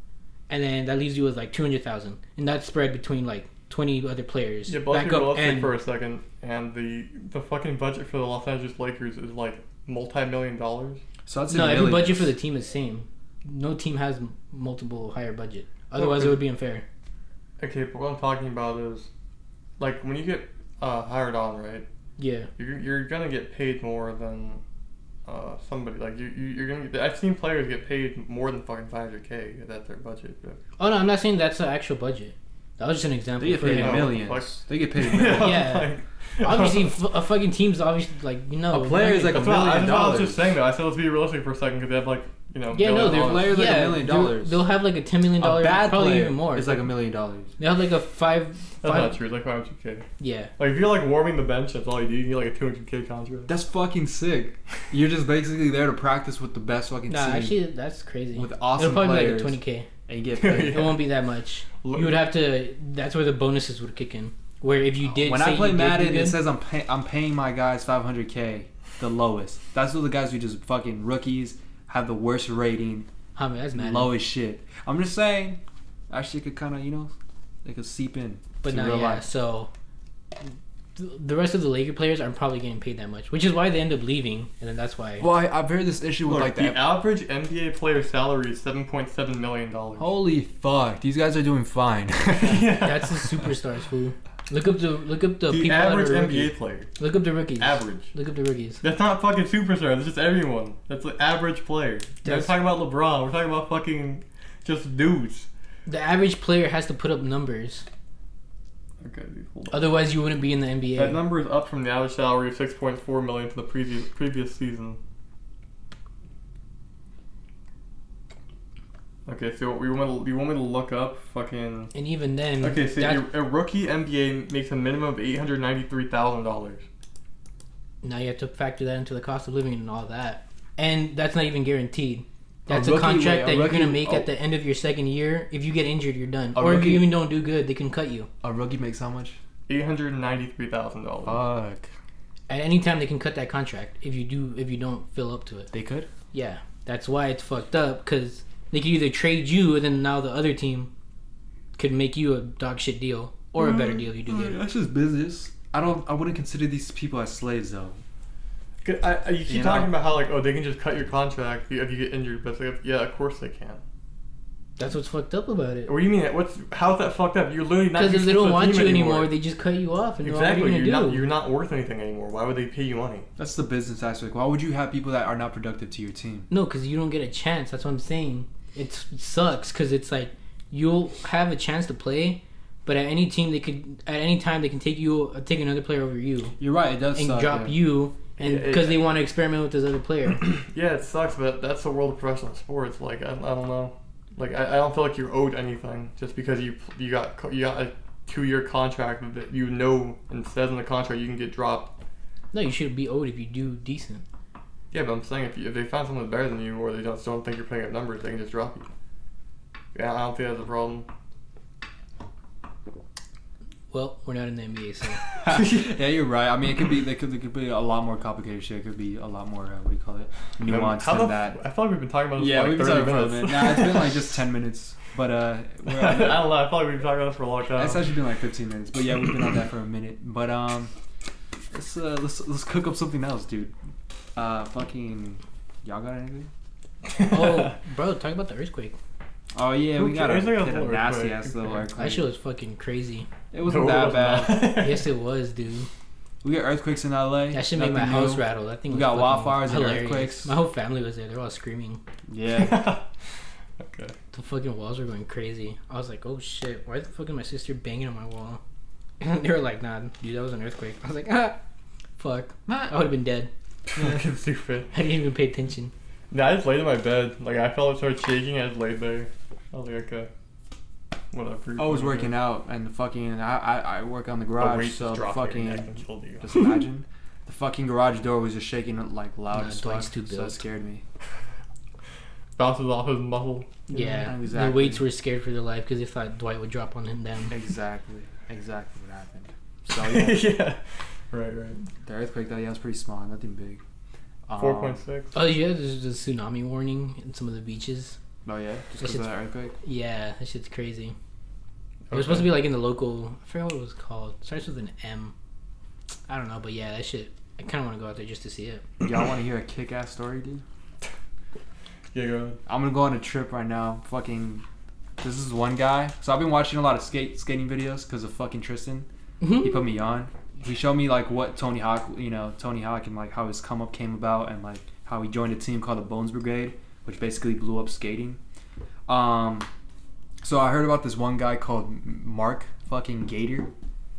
and then that leaves you with like 200,000, and that's spread between like 20 other players. Yeah, but let's Back be up realistic and for a second. And the fucking budget for the Los Angeles Lakers is like multi-million-dollars. So that's no, every budget for the team is same. No team has multiple higher budget. Otherwise, it would be unfair. Okay, but what I'm talking about is, like, when you get hired on, right? Yeah. You're gonna get paid more than somebody. Like you're gonna get. I've seen players get paid more than fucking 500K. That's their budget. But Oh no, I'm not saying that's the actual budget. That was just an example. They get for paid him. in what the millions. fuck? They get paid in millions. Yeah. Obviously, a fucking team's obviously like A player is like That's $1 what million. I was just saying though. I said let's be realistic for a second because they have like Yeah, no, they're $1 billion. players like $1 million. They'll have like a $10 million, A bad probably player even more. is like $1 million. They'll have like a five. That's not true. It's like 500K. Yeah. Like if you're like warming the bench, that's all you do. You get like a 200K contract. That's fucking sick. You're just basically there to practice with the best fucking Nah, team. actually, that's crazy. With awesome It'll probably players. be like a 20K. And you get paid. It won't be that much. Look- You would have to. That's where the bonuses would kick in. Where if you did, When say I play you did do Madden, good, it says I'm paying my guys $500K, the lowest. That's what the guys who just fucking rookies have the worst rating, I mean, that's mad. lowest shit. I'm just saying, that shit could kind of they could seep in. But to now, real yeah. life. So the rest of the Laker players aren't probably getting paid that much, which is why they end up leaving, and then that's why. Well, I've heard this issue with Look, like the that. average NBA player salary is $7.7 million. Holy fuck, these guys are doing fine. Yeah. That's the superstars, fool. Look up the The people average that are NBA rookies. player. Look up the rookies. Average. Look up the rookies. That's not fucking superstar. That's just everyone. That's the average player. We're talking about LeBron. We're talking about fucking just dudes. The average player has to put up numbers. Okay, hold on. Otherwise, you wouldn't be in the NBA. That number is up from the average salary of $6.4 million for the previous season. Okay, so you want me to look up fucking. And even then, Okay, so a rookie NBA makes a minimum of $893,000. now you have to factor that into the cost of living and all that, and that's not even guaranteed. That's A a rookie- contract that wait, a you're gonna rookie- make at the end of your second year. If you get injured, you're done. A Or if rookie- you even don't do good, they can cut you. A rookie makes how much? $893,000. Fuck. At any time, they can cut that contract if you don't fill up to it. They could? Yeah, that's why it's fucked up, because they could either trade you, and then now the other team could make you a dog shit deal or a better deal if you do get it. That's just business. I wouldn't consider these people as slaves though. You keep talking about how like, oh, they can just cut your contract if you get injured, but it's like, yeah, of course they can. That's what's fucked up about it. What do you mean? How's that fucked up? You're literally not. Because if they don't want you anymore, anymore, they just cut you off. And exactly. what are you gonna do? You're not worth anything anymore. Why would they pay you money? That's the business aspect. Why would you have people that are not productive to your team? No, because you don't get a chance. That's what I'm saying. It sucks because it's like you'll have a chance to play, but at any time they can take another player over you. You're right. It does and suck, drop you, and because they want to experiment with this other player. Yeah, it sucks, but that's the world of professional sports. Like I don't know. Like I don't feel like you're owed anything just because you got a 2-year contract that and says in the contract you can get dropped. No, you should be owed if you do decent. Yeah, but I'm saying if they find someone better than you or they just don't think you're putting up numbers, they can just drop you. Yeah, I don't think that's a problem. Well, we're not in the NBA, so. Yeah, you're right. I mean, it could be a lot more complicated shit. It could be a lot more what do you call it, nuanced than that. I feel like we've been talking about this Yeah, for like we've been 30 talking for a minutes. minute. Nah, it's been like just 10 minutes. But I don't know. I feel like we've been talking about this for a long time. It's actually been like 15 minutes. But yeah, we've been on that for a minute. But let's cook up something else, dude. Fucking y'all got anything? Oh, bro, talk about the earthquake. Oh yeah, we got a little nasty ass earthquake. little earthquake. That shit was fucking crazy. It wasn't No, it that was bad. not. Yes, it was, dude. We got earthquakes in LA. That shit made my Nothing house new. rattle. That thing We was got fucking wildfires and hilarious. earthquakes. My whole family was there. They were all screaming. Yeah. Okay. The fucking walls were going crazy. I was like, oh shit, why the fuck is my sister banging on my wall? And they were like, nah, dude, that was an earthquake. I was like, fuck. I would have been dead. Fucking stupid. I didn't even pay attention. Nah, I just laid in my bed. Like I felt it start shaking. I just laid there. I was like, okay, whatever. I was working out and the fucking I work on the garage, so the fucking just imagine the fucking garage door was just shaking like loud as fuck. Dwight's too So it built. scared me. Bounces off his muscle. Yeah, exactly. the weights were scared for their life because they thought Dwight would drop on them. Exactly what happened. So yeah, Yeah. Right. the earthquake though, yeah, was pretty small, nothing big. 4.6. Oh yeah, there's a tsunami warning in some of the beaches. Oh yeah, just That because of shit's- that earthquake. Yeah, that shit's crazy. It was supposed to be like in the local. I forgot what it was called. It starts with an M. I don't know, but yeah, that shit. I kind of want to go out there just to see it. Y'all want to hear a kick-ass story, dude? Yeah, go ahead. I'm gonna go on a trip right now. Fucking, this is one guy. So I've been watching a lot of skating videos because of fucking Tristan. He put me on. He showed me like what Tony Hawk and like how his come up came about and like how he joined a team called the Bones Brigade, which basically blew up skating. So I heard about this one guy called Mark fucking Gator.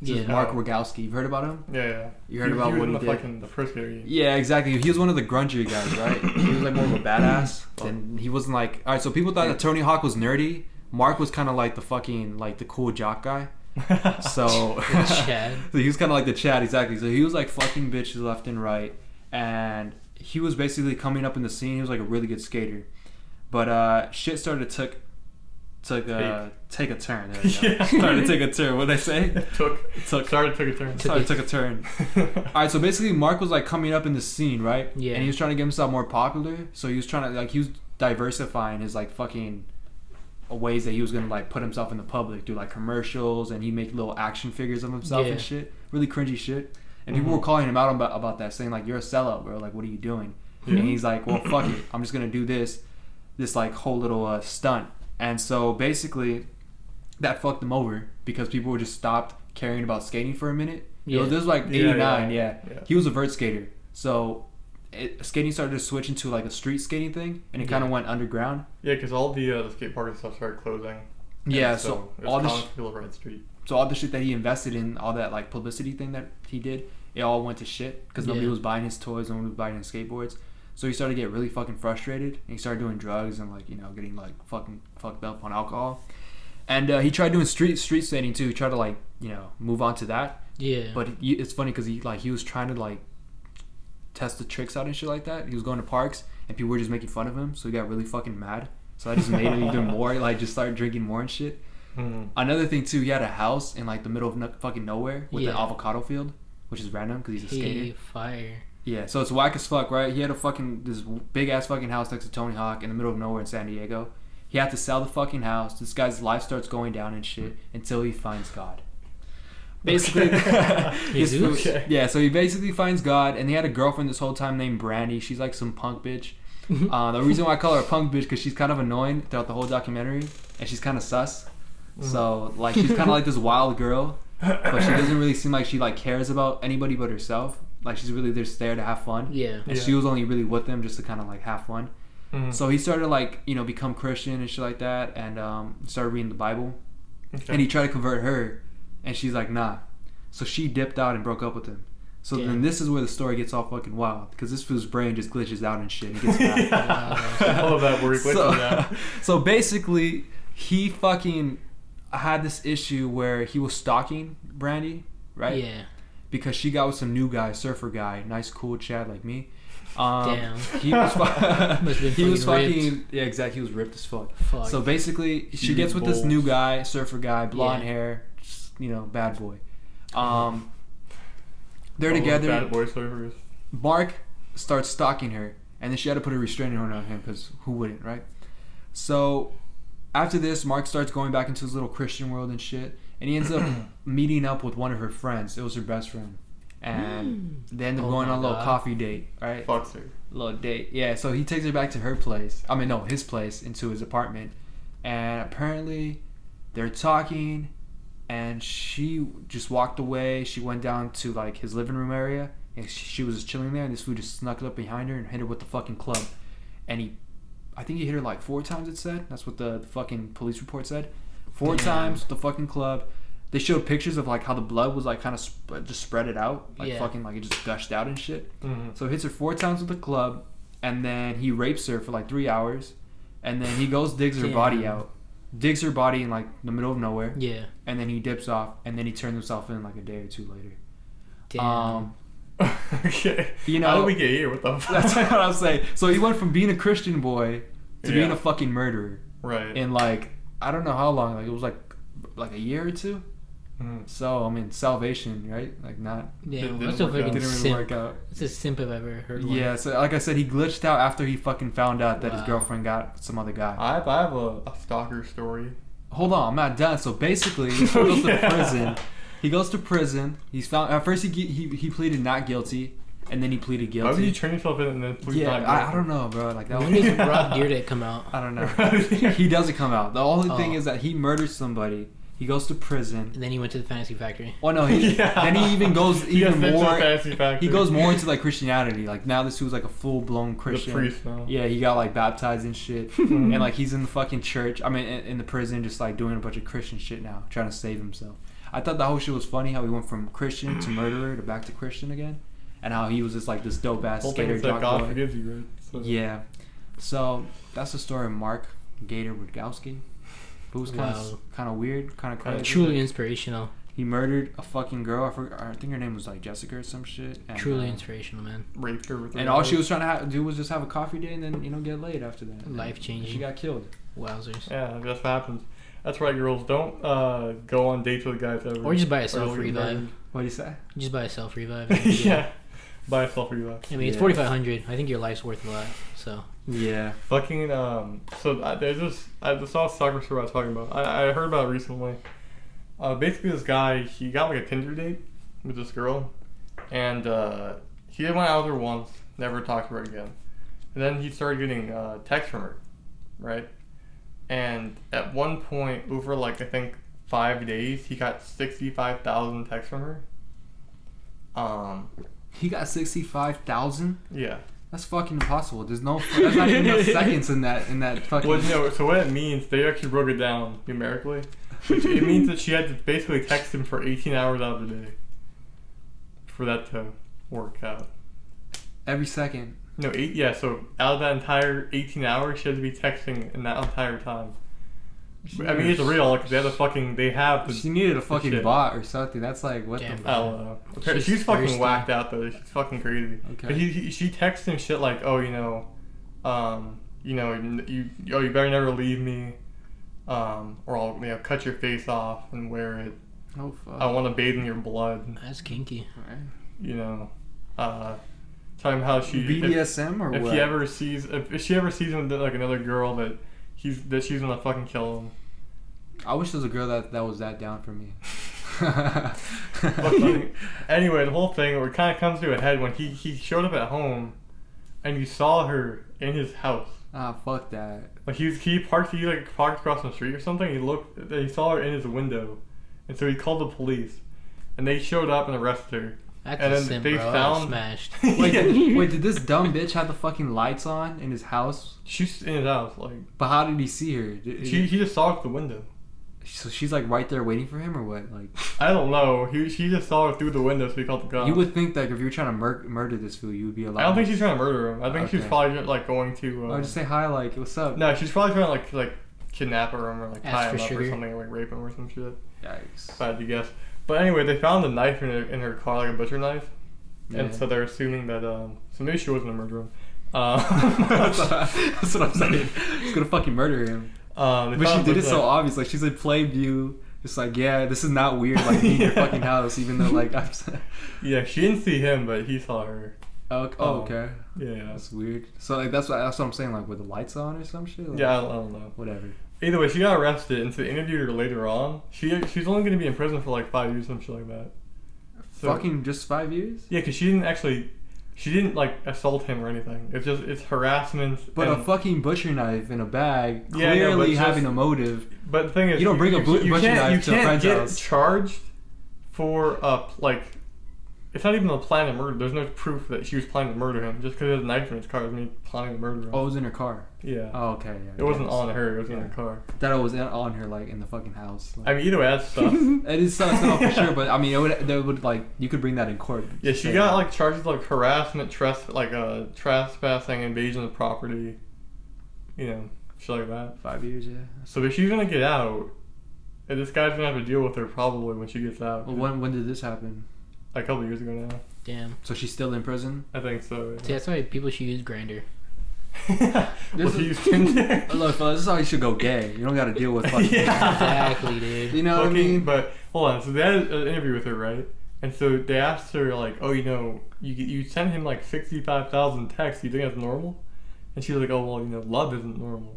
This is Yeah. Mark Rogowski. You've heard about him? Yeah. You heard about was what in he the did? fucking the first game. Yeah, exactly. He was one of the grungier guys, right? He was like more of a badass. And he wasn't like, all right. So people thought that Tony Hawk was nerdy. Mark was kind of like the fucking like the cool jock guy. So, Chad. so he was kind of like the Chad, exactly. So he was like fucking bitches left and right, and he was basically coming up in the scene. He was like a really good skater, but shit started to take a turn. There we go. Yeah. Started to take a turn. What did I say? Started took a turn. Took a turn. All right, so basically Mark was like coming up in the scene, right? Yeah. And he was trying to get himself more popular. So he was trying to he was diversifying his like fucking ways that he was gonna like put himself in the public, do like commercials, and he make little action figures of himself and shit, really cringy shit. And people were calling him out about that, saying like, "You're a sellout, bro. Like, what are you doing?" Yeah. And he's like, "Well, fuck it. I'm just gonna do this like whole little stunt." And so basically, that fucked him over because people were just stopped caring about skating for a minute. Yeah. This was like Yeah, 89. yeah. He was a vert skater, so skating started to switch into like a street skating thing, and it kind of went underground. Yeah, because all the skate parks and stuff started closing. Yeah, And so it was all the common for people to ride street. So all the shit that he invested in, all that like publicity thing that he did, it all went to shit because nobody was buying his toys, no one was buying his skateboards. So he started to get really fucking frustrated, and he started doing drugs and like getting like fucking fucked up on alcohol. And he tried doing street skating too. He tried to like move on to that. Yeah. But it's funny because he was trying to like test the tricks out and shit like that. He was going to parks and people were just making fun of him, so he got really fucking mad. So I just made him even more like just started drinking more and shit. Another thing too, he had a house in like the middle of fucking nowhere with an avocado field, which is random because he's a skater. Fire. Yeah, so it's whack as fuck, right? He had this big ass fucking house next to Tony Hawk in the middle of nowhere in San Diego. He had to sell the fucking house. This guy's life starts going down and shit until he finds God. Basically, yeah. So he basically finds God, and he had a girlfriend this whole time named Brandy. She's like some punk bitch. The reason why I call her a punk bitch because she's kind of annoying throughout the whole documentary, and she's kind of sus. So like she's kind of like this wild girl, but she doesn't really seem like she like cares about anybody but herself. Like she's really just there to have fun. Yeah. And she was only really with them just to kind of like have fun. So he started like become Christian and shit like that, and started reading the Bible. And he tried to convert her, and she's like nah. So she dipped out and broke up with him. So then this is where the story gets all fucking wild because this fool's brain just glitches out and shit. And gets mad. I love that word glitches out. So basically, he fucking had this issue where he was stalking Brandy, right? Yeah. Because she got with some new guy, surfer guy, nice, cool Chad like me. Damn. He was, he was fucking ripped. yeah, exactly. He was ripped as fuck. Fuck. So basically, she gets with this new guy, surfer guy, blonde hair, just, bad boy. They're together. Bad boy surfers. Mark starts stalking her, and then she had to put a restraining order on him because who wouldn't, right? So after this, Mark starts going back into his little Christian world and shit, and he ends up meeting up with one of her friends. It was her best friend, and they end up going on a little coffee date, right? Fucks her. Little date, yeah. So he takes her back to her place. I mean, no, his place, into his apartment, and apparently they're talking. And she just walked away. She went down to like his living room area, and she was just chilling there. And this fool just snuck up behind her and hit her with the fucking club. And I think he hit her like 4 times. It said that's what the fucking police report said. 4 times with the fucking club. They showed pictures of like how the blood was like kind of just spread it out, like fucking like it just gushed out and shit. So he hits her 4 times with the club, and then he rapes her for like 3 hours, and then he goes digs her body out. Digs her body in like the middle of nowhere. Yeah. And then he dips off, and then he turns himself in like a day or 2 later. Damn. Okay. How did we get here? What the fuck? That's what I'm saying. So he went from being a Christian boy to being a fucking murderer. Right. In like I don't know how long. Like it was like a year or 2. So I mean, salvation, right? Like not. Yeah. Didn't really work out. It's a simp I've ever heard. Yeah. So like I said, he glitched out after he fucking found out that his girlfriend got some other guy. I have a stalker story. Hold on, I'm not done. So basically, he goes to prison. He goes to prison. He's found. At first, he pleaded not guilty, and then he pleaded guilty. How did you turn yourself in and then plead not guilty? I don't know, bro. Like that. When does Rob Deerdick come out? I don't know. He doesn't come out. The only thing is that he murders somebody. He goes to prison. And then he went to the Fantasy Factory. Oh no! Then he even goes more. He goes more into like Christianity. Like now, this was like a full blown Christian. The priest now. Yeah, he got like baptized and shit, and like he's in the fucking church. I mean, in the prison, just like doing a bunch of Christian shit now, trying to save himself. I thought the whole shit was funny. How he went from Christian to murderer to back to Christian again, and how he was just like this dope ass skater jock God boy. Forgives you, right? So. Yeah, so that's the story of Mark Gator Rogowski. It was kind of weird, kind of crazy. Truly inspirational. He murdered a fucking girl. I think her name was like Jessica or some shit. And, Truly inspirational, man. Raped her with. And all she was trying to do was just have a coffee date and then get laid after that. Life changing. She got killed. Wowzers. Yeah, that's what happens. That's right, girls. Don't go on dates with guys ever. Or just buy a self revive. What do you say? Just buy a self revive. Yeah. Buy a self revive. I mean, it's $4,500. I think your life's worth a lot. So. Yeah. Fucking I saw a stalker story I was talking about. I heard about it recently. Basically, this guy, he got like a Tinder date with this girl, and he went out with her once, never talked to her again. And then he started getting texts from her, right? And at one point, over like I think 5 days, he got 65,000 texts from her. He got 65,000. Yeah. That's fucking impossible. There's no. There's not even enough seconds in that fucking. Well, no. So what it means, they actually broke it down numerically. Which it means that she had to basically text him for 18 hours out of the day for that to work out. Every second. No, yeah. So out of that entire 18 hours, she had to be texting in that entire time. I mean, it's real. Like they have the. She needed a fucking shit. bot or something. That's like what Damn, the. I don't know. She's fucking thirsty. whacked out though. She's fucking crazy. Okay. But she texts him shit like, oh, you better never leave me, or I'll cut your face off and wear it. Oh fuck. I want to bathe in your blood. That's kinky. Talking about how she BDSM or if what? he ever sees if she ever sees him with like another girl that she's gonna fucking kill him. I wish there was a girl that was that down for me. Anyway, the whole thing it kind of comes to a head when he showed up at home, and you saw her in his house. Ah, fuck that. Like he parked across the street or something. He saw her in his window, and so he called the police, and they showed up and arrested her. That's And a then simp, they bro. found- Smashed. Wait, did this dumb bitch have the fucking lights on in his house? She's in his house, like But how did he see her? he just saw her through the window. So she's like right there waiting for him, or what? Like I don't know. She just saw her through the window, so he called the cops. you would think that if you were trying to murder this fool, you would be alive. I don't think she's trying to murder him. I think she's Okay. probably like going to. I would just say hi, like what's up? No, she's probably trying to like kidnap her or like Ask tie him for up sugar. or something, or like rape him or some shit. Yikes. If I had to guess. But anyway, they found a knife in her car, like a butcher knife, Yeah. and so they're assuming that so maybe she wasn't a murderer. That's what I'm saying. She's gonna fucking murder him. But she did it so obvious. Like she's in plain view. Just like, yeah, this is not weird. Like in your fucking house, even though like I'm. Yeah, she didn't see him, but he saw her. Oh, okay. Yeah. That's weird. So like that's what I'm saying. Like with the lights on or some shit. Like, Yeah, I don't know. Whatever. Either way, she got arrested, and so they interviewed her later on. She's only going to be in prison for like 5 years, some shit like that. So, Fucking just 5 years. Yeah, because she didn't like assault him or anything. It's harassment. But and, a fucking butcher knife in a bag, Yeah, I know, clearly but just- having a motive. But the thing is, You don't bring a butcher knife to a friend's get house. charged for it's not even a plan to murder. There's no proof that she was planning to murder him. Just because he has a knife in his car doesn't mean planning to murder him. Oh, it was in her car. Yeah. Oh, okay. Yeah, It wasn't yes. on her. It was in Yeah. her car. That it was on her, like in the fucking house. Like, I mean, either way, that's stuff. it is stuff for sure, but I mean, they would like you could bring that in court. Yeah, she got like charges like harassment, trespassing, invasion of property. You know, shit like that. 5 years, yeah. So if she's gonna get out, and this guy's gonna have to deal with her probably when she gets out. Well, when did this happen? A couple years ago now. Damn. So she's still in prison. I think so. See, that's why people should use Grindr. Was he used Tinder? Look, fellas, this is how you should go gay. You don't got to deal with fucking. Yeah. Exactly, dude. You know what I mean? But hold on. So they had an interview with her, right? And so they asked her like, "Oh, you sent him like 65,000 texts. You think that's normal?" And she was like, "Oh, well, love isn't normal."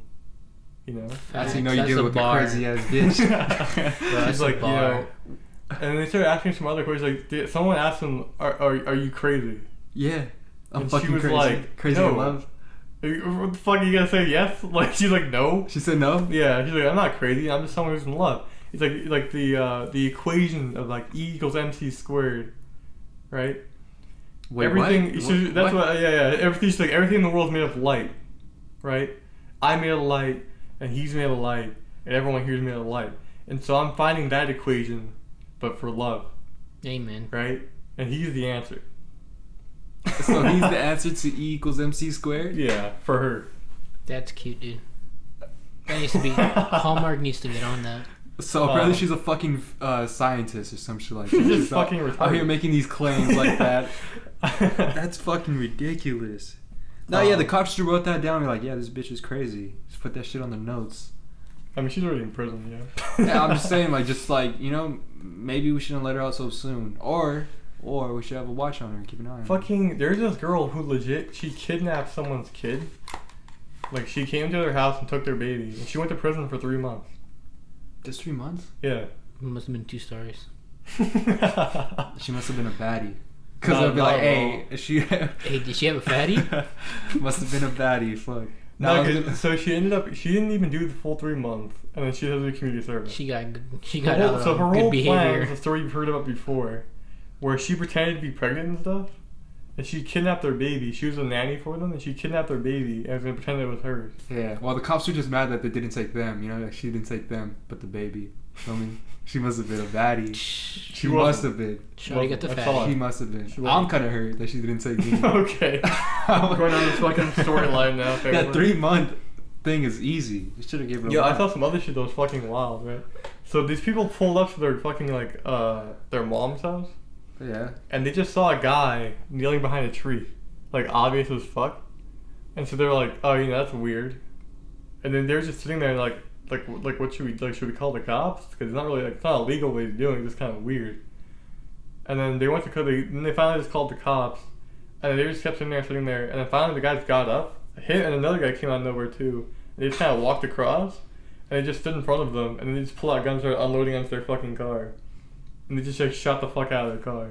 You know. That's you're That's dealing a with the bar. crazy ass bitch. that's She's a like, bar. and they started asking some other questions. Like, someone asked him, "Are you crazy?" Yeah, I'm And she fucking was crazy. like, crazy no. in love. What the fuck are you gonna say? Yes? Like she's like, no. She said no. Yeah, she's like, I'm not crazy. I'm just someone who's in love. It's like the equation of like E equals MC squared, right? Wait, everything. what? That's what. Yeah. Everything. She's like, everything in the world is made of light, right? I'm made of light, and he's made of light, and everyone here is made of light. And so I'm finding that equation, but for love, Amen. right? And he's the answer. So he's the answer to E equals MC squared. Yeah, for her. That's cute, dude. That needs to be Hallmark needs to get on that. So apparently she's a fucking scientist or some shit like that. She's just She's fucking out retarded. here making these claims like that. That's fucking ridiculous. No, yeah, the cops just wrote that down. They're like, yeah, this bitch is crazy. Just put that shit on the notes. I mean, she's already in prison, yeah. Yeah, I'm just saying, like, maybe we shouldn't let her out so soon, or we should have a watch on her and keep an eye on her. Fucking, there's this girl who legit, she kidnapped someone's kid. Like, she came to their house and took their baby, and she went to prison for 3 months. Just 3 months? Yeah. It must have been 2 stars. She must have been a baddie. Because No, I'd be no, like, no. hey, she Hey, did she have a fatty? must have been a baddie. Fuck. No, so she didn't even do the full 3 months, and then she does the community service. She got So her good whole behavior. plan was a story you've heard about before, where she pretended to be pregnant and stuff, and she kidnapped their baby. She was a nanny for them, and she kidnapped their baby and was gonna pretend it was hers. Yeah. Well, the cops were just mad that they didn't take them. You know, like she didn't take them, but the baby. I mean, she must have been a baddie. She must have been. Shawty got the I fat. saw it. She must have been. She I'm kind of hurt that she didn't take me. Okay. I'm going on this fucking storyline now. That 3-month thing is easy. You should have given her. Yeah, I saw some other shit that was fucking wild, right? So these people pulled up to their fucking like their mom's house, Yeah. and they just saw a guy kneeling behind a tree, like obvious as fuck, and so they're like, oh, that's weird, and then they're just sitting there like what should we call the cops? Because it's not really it's not illegal what he's doing, it's kind of weird. And then they went to then they finally just called the cops, and they just kept sitting there, and then finally the guys got up, hit, and another guy came out of nowhere too. And they just kind of walked across, and they just stood in front of them, and then they just pulled out guns and started unloading onto their fucking car, and they just like shot the fuck out of their car.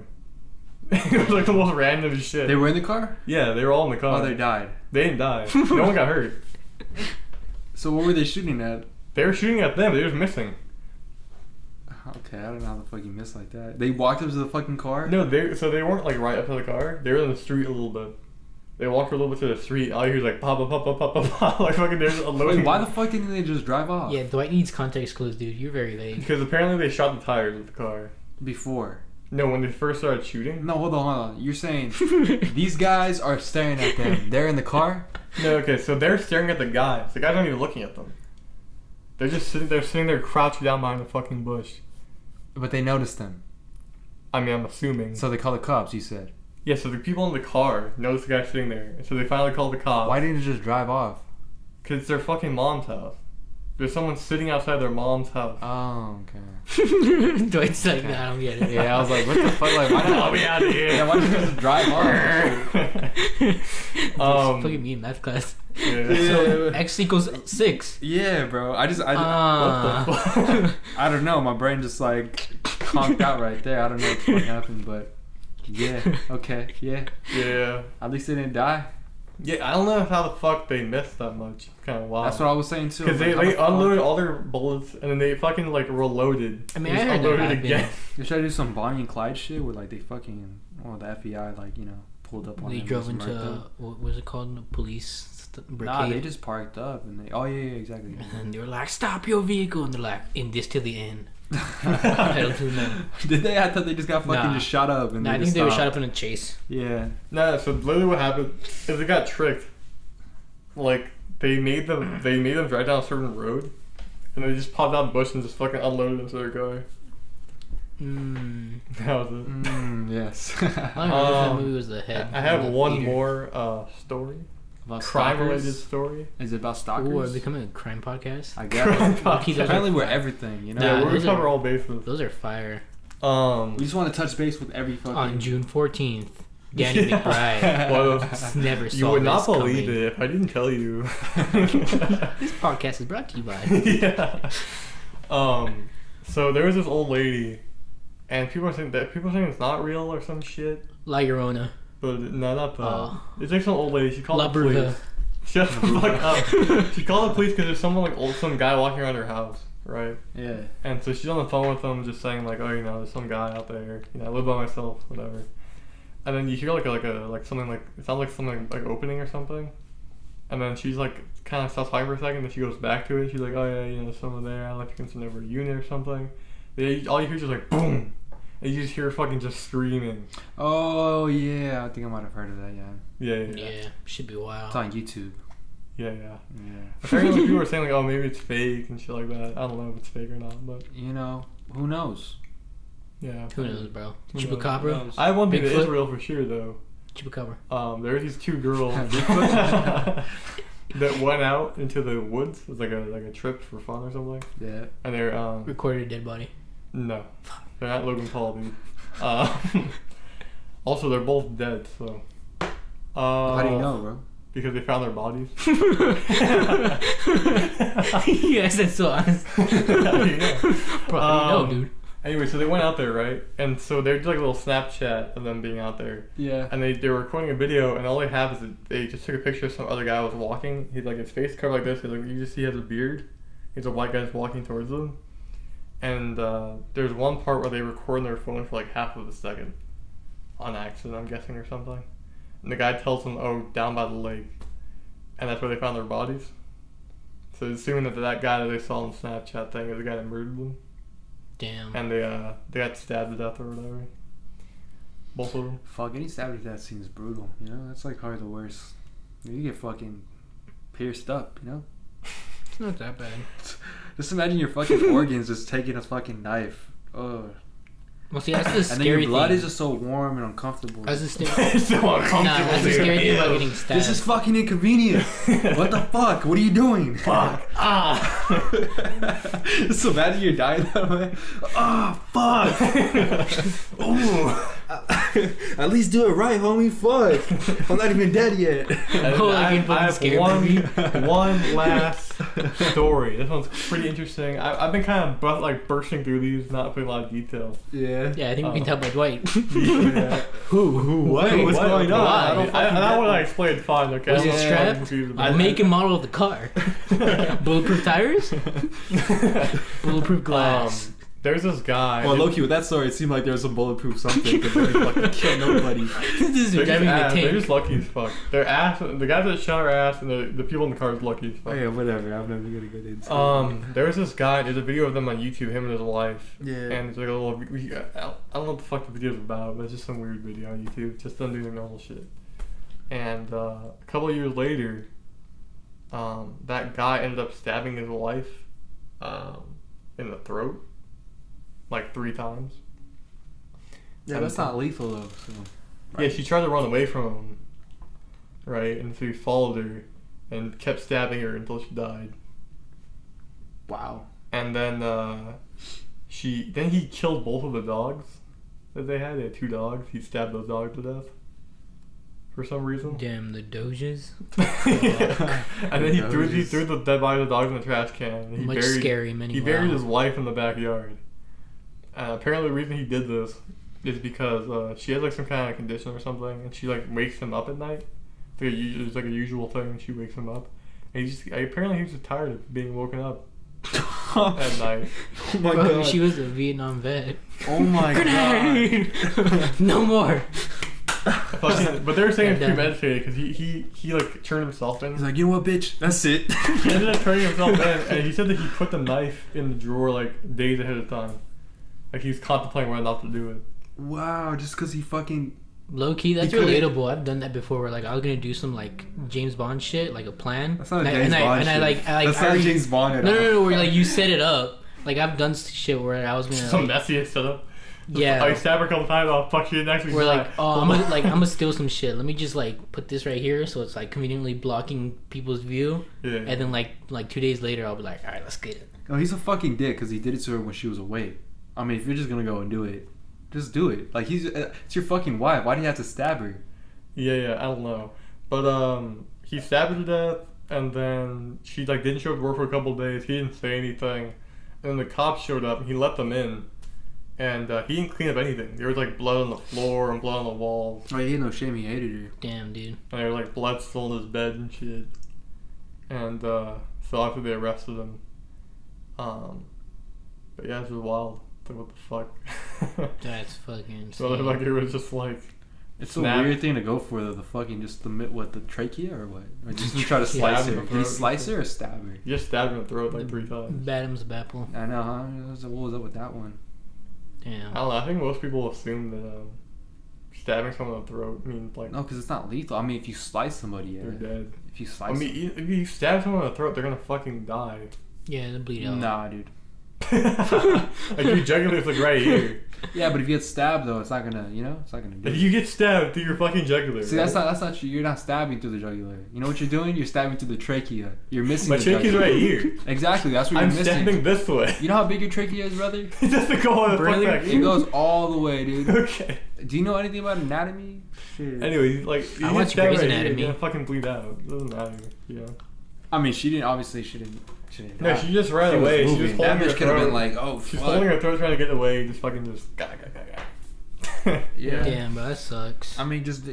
It was like the most random shit. They were in the car? Yeah, they were all in the car. Oh, they died. They didn't die. No one got hurt. So what were they shooting at? They were shooting at them. They were just missing. Okay, I don't know how the fuck you missed like that. They walked up to the fucking car? No, they weren't like right up to the car. They were in the street a little bit. They walked a little bit to the street. All you hear is like pop, pop, pop, pop, pop, pop. Like fucking there's a loading. Wait, why the fuck didn't they just drive off? Yeah, Dwight needs context clues, dude. You're very vague. Because apparently they shot the tires of the car. Before. No, when they first started shooting. No, hold on. You're saying these guys are staring at them. They're in the car? No, okay, so they're staring at the guys. The guys aren't even looking at them. They're just sitting there crouched down behind a fucking bush. But they noticed them. I mean, I'm assuming. So they call the cops, you said. Yeah, so the people in the car noticed the guy sitting there. And so they finally called the cops. Why didn't you just drive off? Because it's their fucking mom's house. There's someone sitting outside their mom's house. Oh, okay. Dwight's like, nah, I don't get it. Yeah, I was like, what the fuck? Like, why I'll be out of here. Yeah, why didn't you just drive off? Fucking me in math class. Yeah. So X equals 6. Yeah, bro. What the fuck? I don't know. My brain just like conked out right there. I don't know what the fuck happened, but yeah. Okay. Yeah. Yeah. At least they didn't die. Yeah, I don't know how the fuck they missed that much. It's kind of wild. That's what I was saying too. Because they unloaded all their bullets and then they fucking like reloaded. I mean, They I just heard that unloaded happened. They tried to do some Bonnie and Clyde shit where like they fucking, the FBI like pulled up on They them. drove and into, just murked them. what was it called? A police brigade. Nah, they just parked up and they. Oh yeah, exactly. And they were like, stop your vehicle. And they're like, in this till the end. Pedal to the metal. Did they? I thought they just got fucking just shot up. And Nah, I think they were shot up in a chase. Yeah. Nah, so literally what happened is they got tricked. Like they made them drive down a certain road, and they just popped out the bush and just fucking unloaded into their car. That was it. Yes. I don't know if that movie was the head. I have one theater. more story. About Crime-related stalkers? story. Is it about stalkers? Ooh, are we becoming a crime podcast? I guess. Low-key, those Apparently are we're fire. everything, you know. Yeah, Nah, we're those gonna cover are- all bases. Those are fire. We just want to touch base with every fucking. On June 14th, Danny Yeah. McBride Well, never saw you would not this believe coming. it if I didn't tell you. This podcast is brought to you by. Yeah. So there was this old lady, and people are saying it's not real or some shit. La Llorona. But no, not that. Oh. It's like some old lady. She called La the police. Bruja. Shut the fuck up. She called the police because there's someone some guy walking around her house, right? Yeah. And so she's on the phone with them, just saying like, oh, there's some guy out there. I live by myself, whatever. And then you hear like something like it sounds like something like opening or something. And then she's like kind of stops talking for a second, then she goes back to it. She's like, oh yeah, there's someone there. I left you send over a unit or something. All you hear is just like boom, and you just hear her fucking just screaming. Oh yeah, I think I might have heard of that. Yeah. Yeah, should be wild. It's on YouTube. Yeah. Yeah. Apparently people are saying like, oh, maybe it's fake and shit like that. I don't know if it's fake or not, but Who knows? yeah. Who knows, bro? Who knows? Chupacabra? I have one thing that is Bigfoot? real for sure though. Chupacabra. There were these two girls Bigfoot? that went out into the woods. It was like a trip for fun or something. Yeah. And they're Recorded a dead body. no, they're not Logan Paul, dude. Also, they're both dead. So. How do you know, bro? Because they found their bodies. Yes, that's so honest. Yeah. Bro, how do you know, dude? Anyway, so they went out there, right? And so they did like a little Snapchat of them being out there. Yeah. And they were recording a video, and all they have is they just took a picture of some other guy who was walking. He's like, his face covered like this. He's like, you just see he has a beard. He's a white guy just walking towards them. And there's one part where they record on their phone for like half of a second. On accident, I'm guessing, or something. And the guy tells them, oh, down by the lake. And that's where they found their bodies. So assuming that guy that they saw on the Snapchat thing is the guy that murdered them. Damn. And they got stabbed to death or whatever. Both of them. Fuck, getting stabbed to death seems brutal, you know? That's like probably the worst. You get fucking pierced up, you know? It's not that bad. Just imagine your fucking organs just taking a fucking knife. Ugh. Well, see, that's the scary thing. And then your blood is just so warm and uncomfortable. That's the It's so uncomfortable. Nah, that's the scary thing about Ew. getting stabbed. This is fucking inconvenient. What the fuck? What are you doing? Fuck. Just imagine you're dying that way. Oh, fuck. Ooh. At least do it right, homie. Fuck. I'm not even dead yet. Oh, like I have one last story. This one's pretty interesting. I've been kind of bursting through these, not putting a lot of detail. Yeah. Yeah, I think we can tell by Dwight. Yeah. Who? What? What's going on? Why? That one I explained fine, okay? Was I'm it not strapped? confused about I it. make and model of the car. Bulletproof tires? Bulletproof glass. There's this guy. Well, Loki, with that story, it seemed like there was some bulletproof something. But they fucking kill nobody. This is They're driving a they're tank. just lucky as fuck. Their ass, the guys that shot our ass, and the people in the car is lucky as fuck. Oh, yeah, whatever. I'm never gonna get into There was this guy. There's a video of them on YouTube, him and his wife. Yeah. And it's like a little. I don't know what the fuck the video's about, but it's just some weird video on YouTube. Just them doing their normal shit. And a couple of years later, that guy ended up stabbing his wife in the throat, like 3 times. Yeah, that's not lethal though. So. Yeah, she tried to run away from him, right? And so he followed her and kept stabbing her until she died. Wow. And then he killed both of the dogs that they had. They had 2 dogs. He stabbed those dogs to death for some reason. Damn, the Doges. Yeah. And then he threw the dead body of the dogs in the trash can. And he Much buried, scary, many. He buried his wife in the backyard. Apparently, the reason he did this is because she has like some kind of condition or something, and she like wakes him up at night. It's like a usual thing. She wakes him up, and apparently he was just tired of being woken up at night. Oh my Bro, god. she was a Vietnam vet. Oh my god. No more. But they were saying it's premeditated because he like turned himself in. He's like, you know what, bitch? That's it. He ended up turning himself in, and he said that he put the knife in the drawer like days ahead of time. Like he's contemplating whether not to do it. Wow, just because he fucking. Low key, that's He could've- relatable. I've done that before. Where like I was gonna do some like James Bond shit, like a plan. That's not and James Bond shit. That's not already- James Bond at all. No. Where like you set it up. Like I've done shit where I was gonna. Some Like, messy setup. yeah. I stab her a couple times. I'll fuck you next week. We're like, oh, I'm gonna steal some shit. Let me just like put this right here, so it's like conveniently blocking people's view. Yeah. And then like 2 days later, I'll be like, all right, let's get it. No, he's a fucking dick because he did it to her when she was awake. I mean, if you're just gonna go and do it, just do it. Like it's your fucking wife. Why do you have to stab her? Yeah, I don't know. But he stabbed her to death, and then she like didn't show up to work for a couple of days. He didn't say anything, and then the cops showed up and he let them in, and he didn't clean up anything. There was like blood on the floor and blood on the walls, Oh, he had no shame. He hated her. Damn, dude. and there was like blood still in his bed and shit. And so after they arrested him, but yeah, it was wild. Like what the fuck? That's fucking. So like it was just like. It's Snap. a weird thing to go for though. The fucking just the the trachea or what? Or just to try to slice Stab her. in the Did he throat. slice her or stab her? You just stabbed him in the throat like 3 times. Badham's Bapple. I know, huh? What was up with that one? Damn. I don't know. I think most people assume that stabbing someone in the throat means like No, because it's not lethal. I mean, if you slice somebody, yeah. they're dead. If you I slice. mean, if you stab someone in the throat, they're gonna fucking die. Yeah, the bleed out. Nah, dude. Like you jugular is like right here. Yeah, but if you get stabbed though, it's not gonna, it's not gonna do If it. you get stabbed through your fucking jugular. See, that's not true. You're not stabbing through the jugular. You know what you're doing? You're stabbing through the trachea. You're missing My the trachea's jugular. right here. Exactly, that's what I'm you're missing. stabbing this way. You know how big your trachea is, brother? It doesn't go on the Really? fuck back. It goes all the way, dude. Okay. Do you know anything about anatomy? Shit. Anyway, like you I get watch stabbed Grey's right here, Anatomy. you're gonna fucking bleed out. It doesn't matter. Yeah. I mean, she didn't. She didn't No, die. she just ran She was away. She was moving. holding That her bitch could have been throat. like, oh, She's fuck. holding her throat trying to get away. Just fucking just Yeah. Damn, bro, that sucks. I mean, just,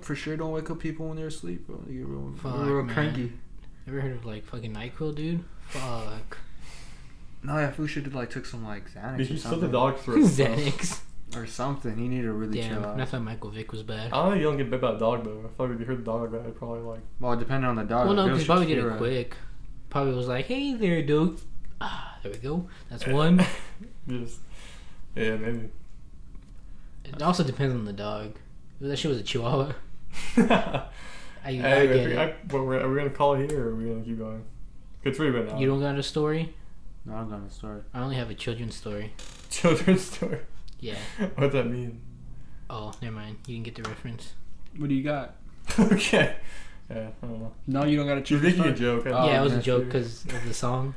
for sure don't wake up people when they're asleep, bro. You get real, Fuck, real man. cranky. Ever heard of like fucking NyQuil, dude? Fuck. No, yeah, Fu should have took some Xanax Did or you slit the something. dog's throat? Xanax. Or something. He needed to really Damn, chill out. I thought Michael Vick was bad. I don't think you don't get bit by a dog though. I thought if you heard the dog like that, I'd probably like. Well, depending on the dog. Well, no, If it because was probably did it Shakira- quick. Probably was like, hey there, dude. Ah, there we go. That's one. Just yeah, maybe. It also depends on the dog. If that shit was a Chihuahua. I get it. Are we gonna call it here or are we gonna keep going? It's 3 minutes now. You don't got a story? No, I'm gonna start. I only have a children's story. Children's story. Yeah. What's that mean? Oh, never mind. You didn't get the reference. What do you got? Okay. Yeah, I don't know. No, you don't got to You're choose. making a joke. Oh, yeah, it was a yeah, joke sure. because of the song.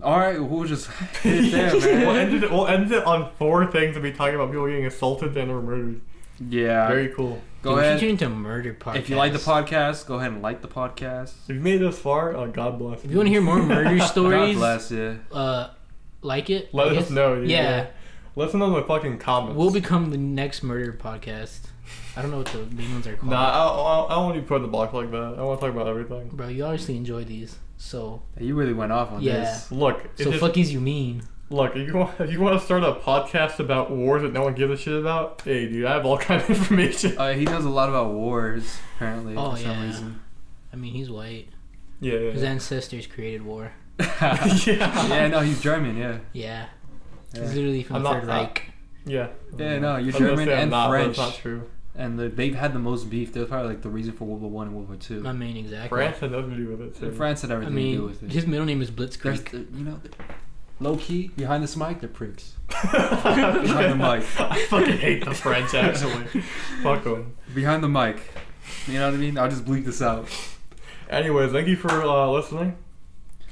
All right, we'll just hit it there, man. We'll end it on 4 things to be talking about people getting assaulted and or murdered. Yeah. Very cool. Go Dude, ahead. We should turn into a murder podcast. If you like the podcast, go ahead and like the podcast. If you made it this far, God bless. If you want to hear more murder God stories, bless you. like it. Let I us guess. know. Dude. Yeah. Listen on the fucking comments. We'll become the next murder podcast. I don't know what the main ones are called. Nah, I don't want you to put in the box like that. I want to talk about everything. Bro, you obviously enjoy these. So, You really went off on Yeah. this. Look, so fuckies you mean. Look, if you want to start a podcast about wars that no one gives a shit about, hey, dude, I have all kinds of information. He knows a lot about wars, apparently, Oh, for some yeah. reason. I mean, he's white. Yeah. His ancestors created war. Yeah, no, he's German, yeah. Yeah. Yeah. He's literally from I'm the not- Third Reich. Yeah. Yeah, no, you're I was gonna German say I'm and not, but French. It's not true. And they've had the most beef. They're probably like the reason for World War One and World War Two. I mean, exactly. France had nothing to do with it too. France had I everything to do mean, with it. his middle name is There's Blitzkrieg. low key behind this mic, they're pricks. Behind the mic. I fucking hate the French actually. Fuck them. Behind the mic. You know what I mean? I'll just bleep this out. Anyways, thank you for listening.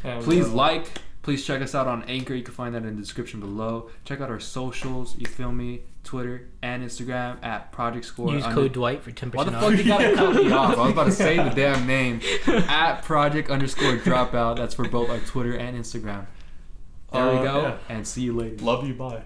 And, Please like. Please check us out on Anchor. You can find that in the description below. Check out our socials. You feel me? Twitter and Instagram at Project Score. Use code Dwight for 10% Why the off. fuck you gotta cut me off? I was about to say the damn name. At Project_Dropout. That's for both our Twitter and Instagram. There we go. Yeah. And see you later. Love you. Bye.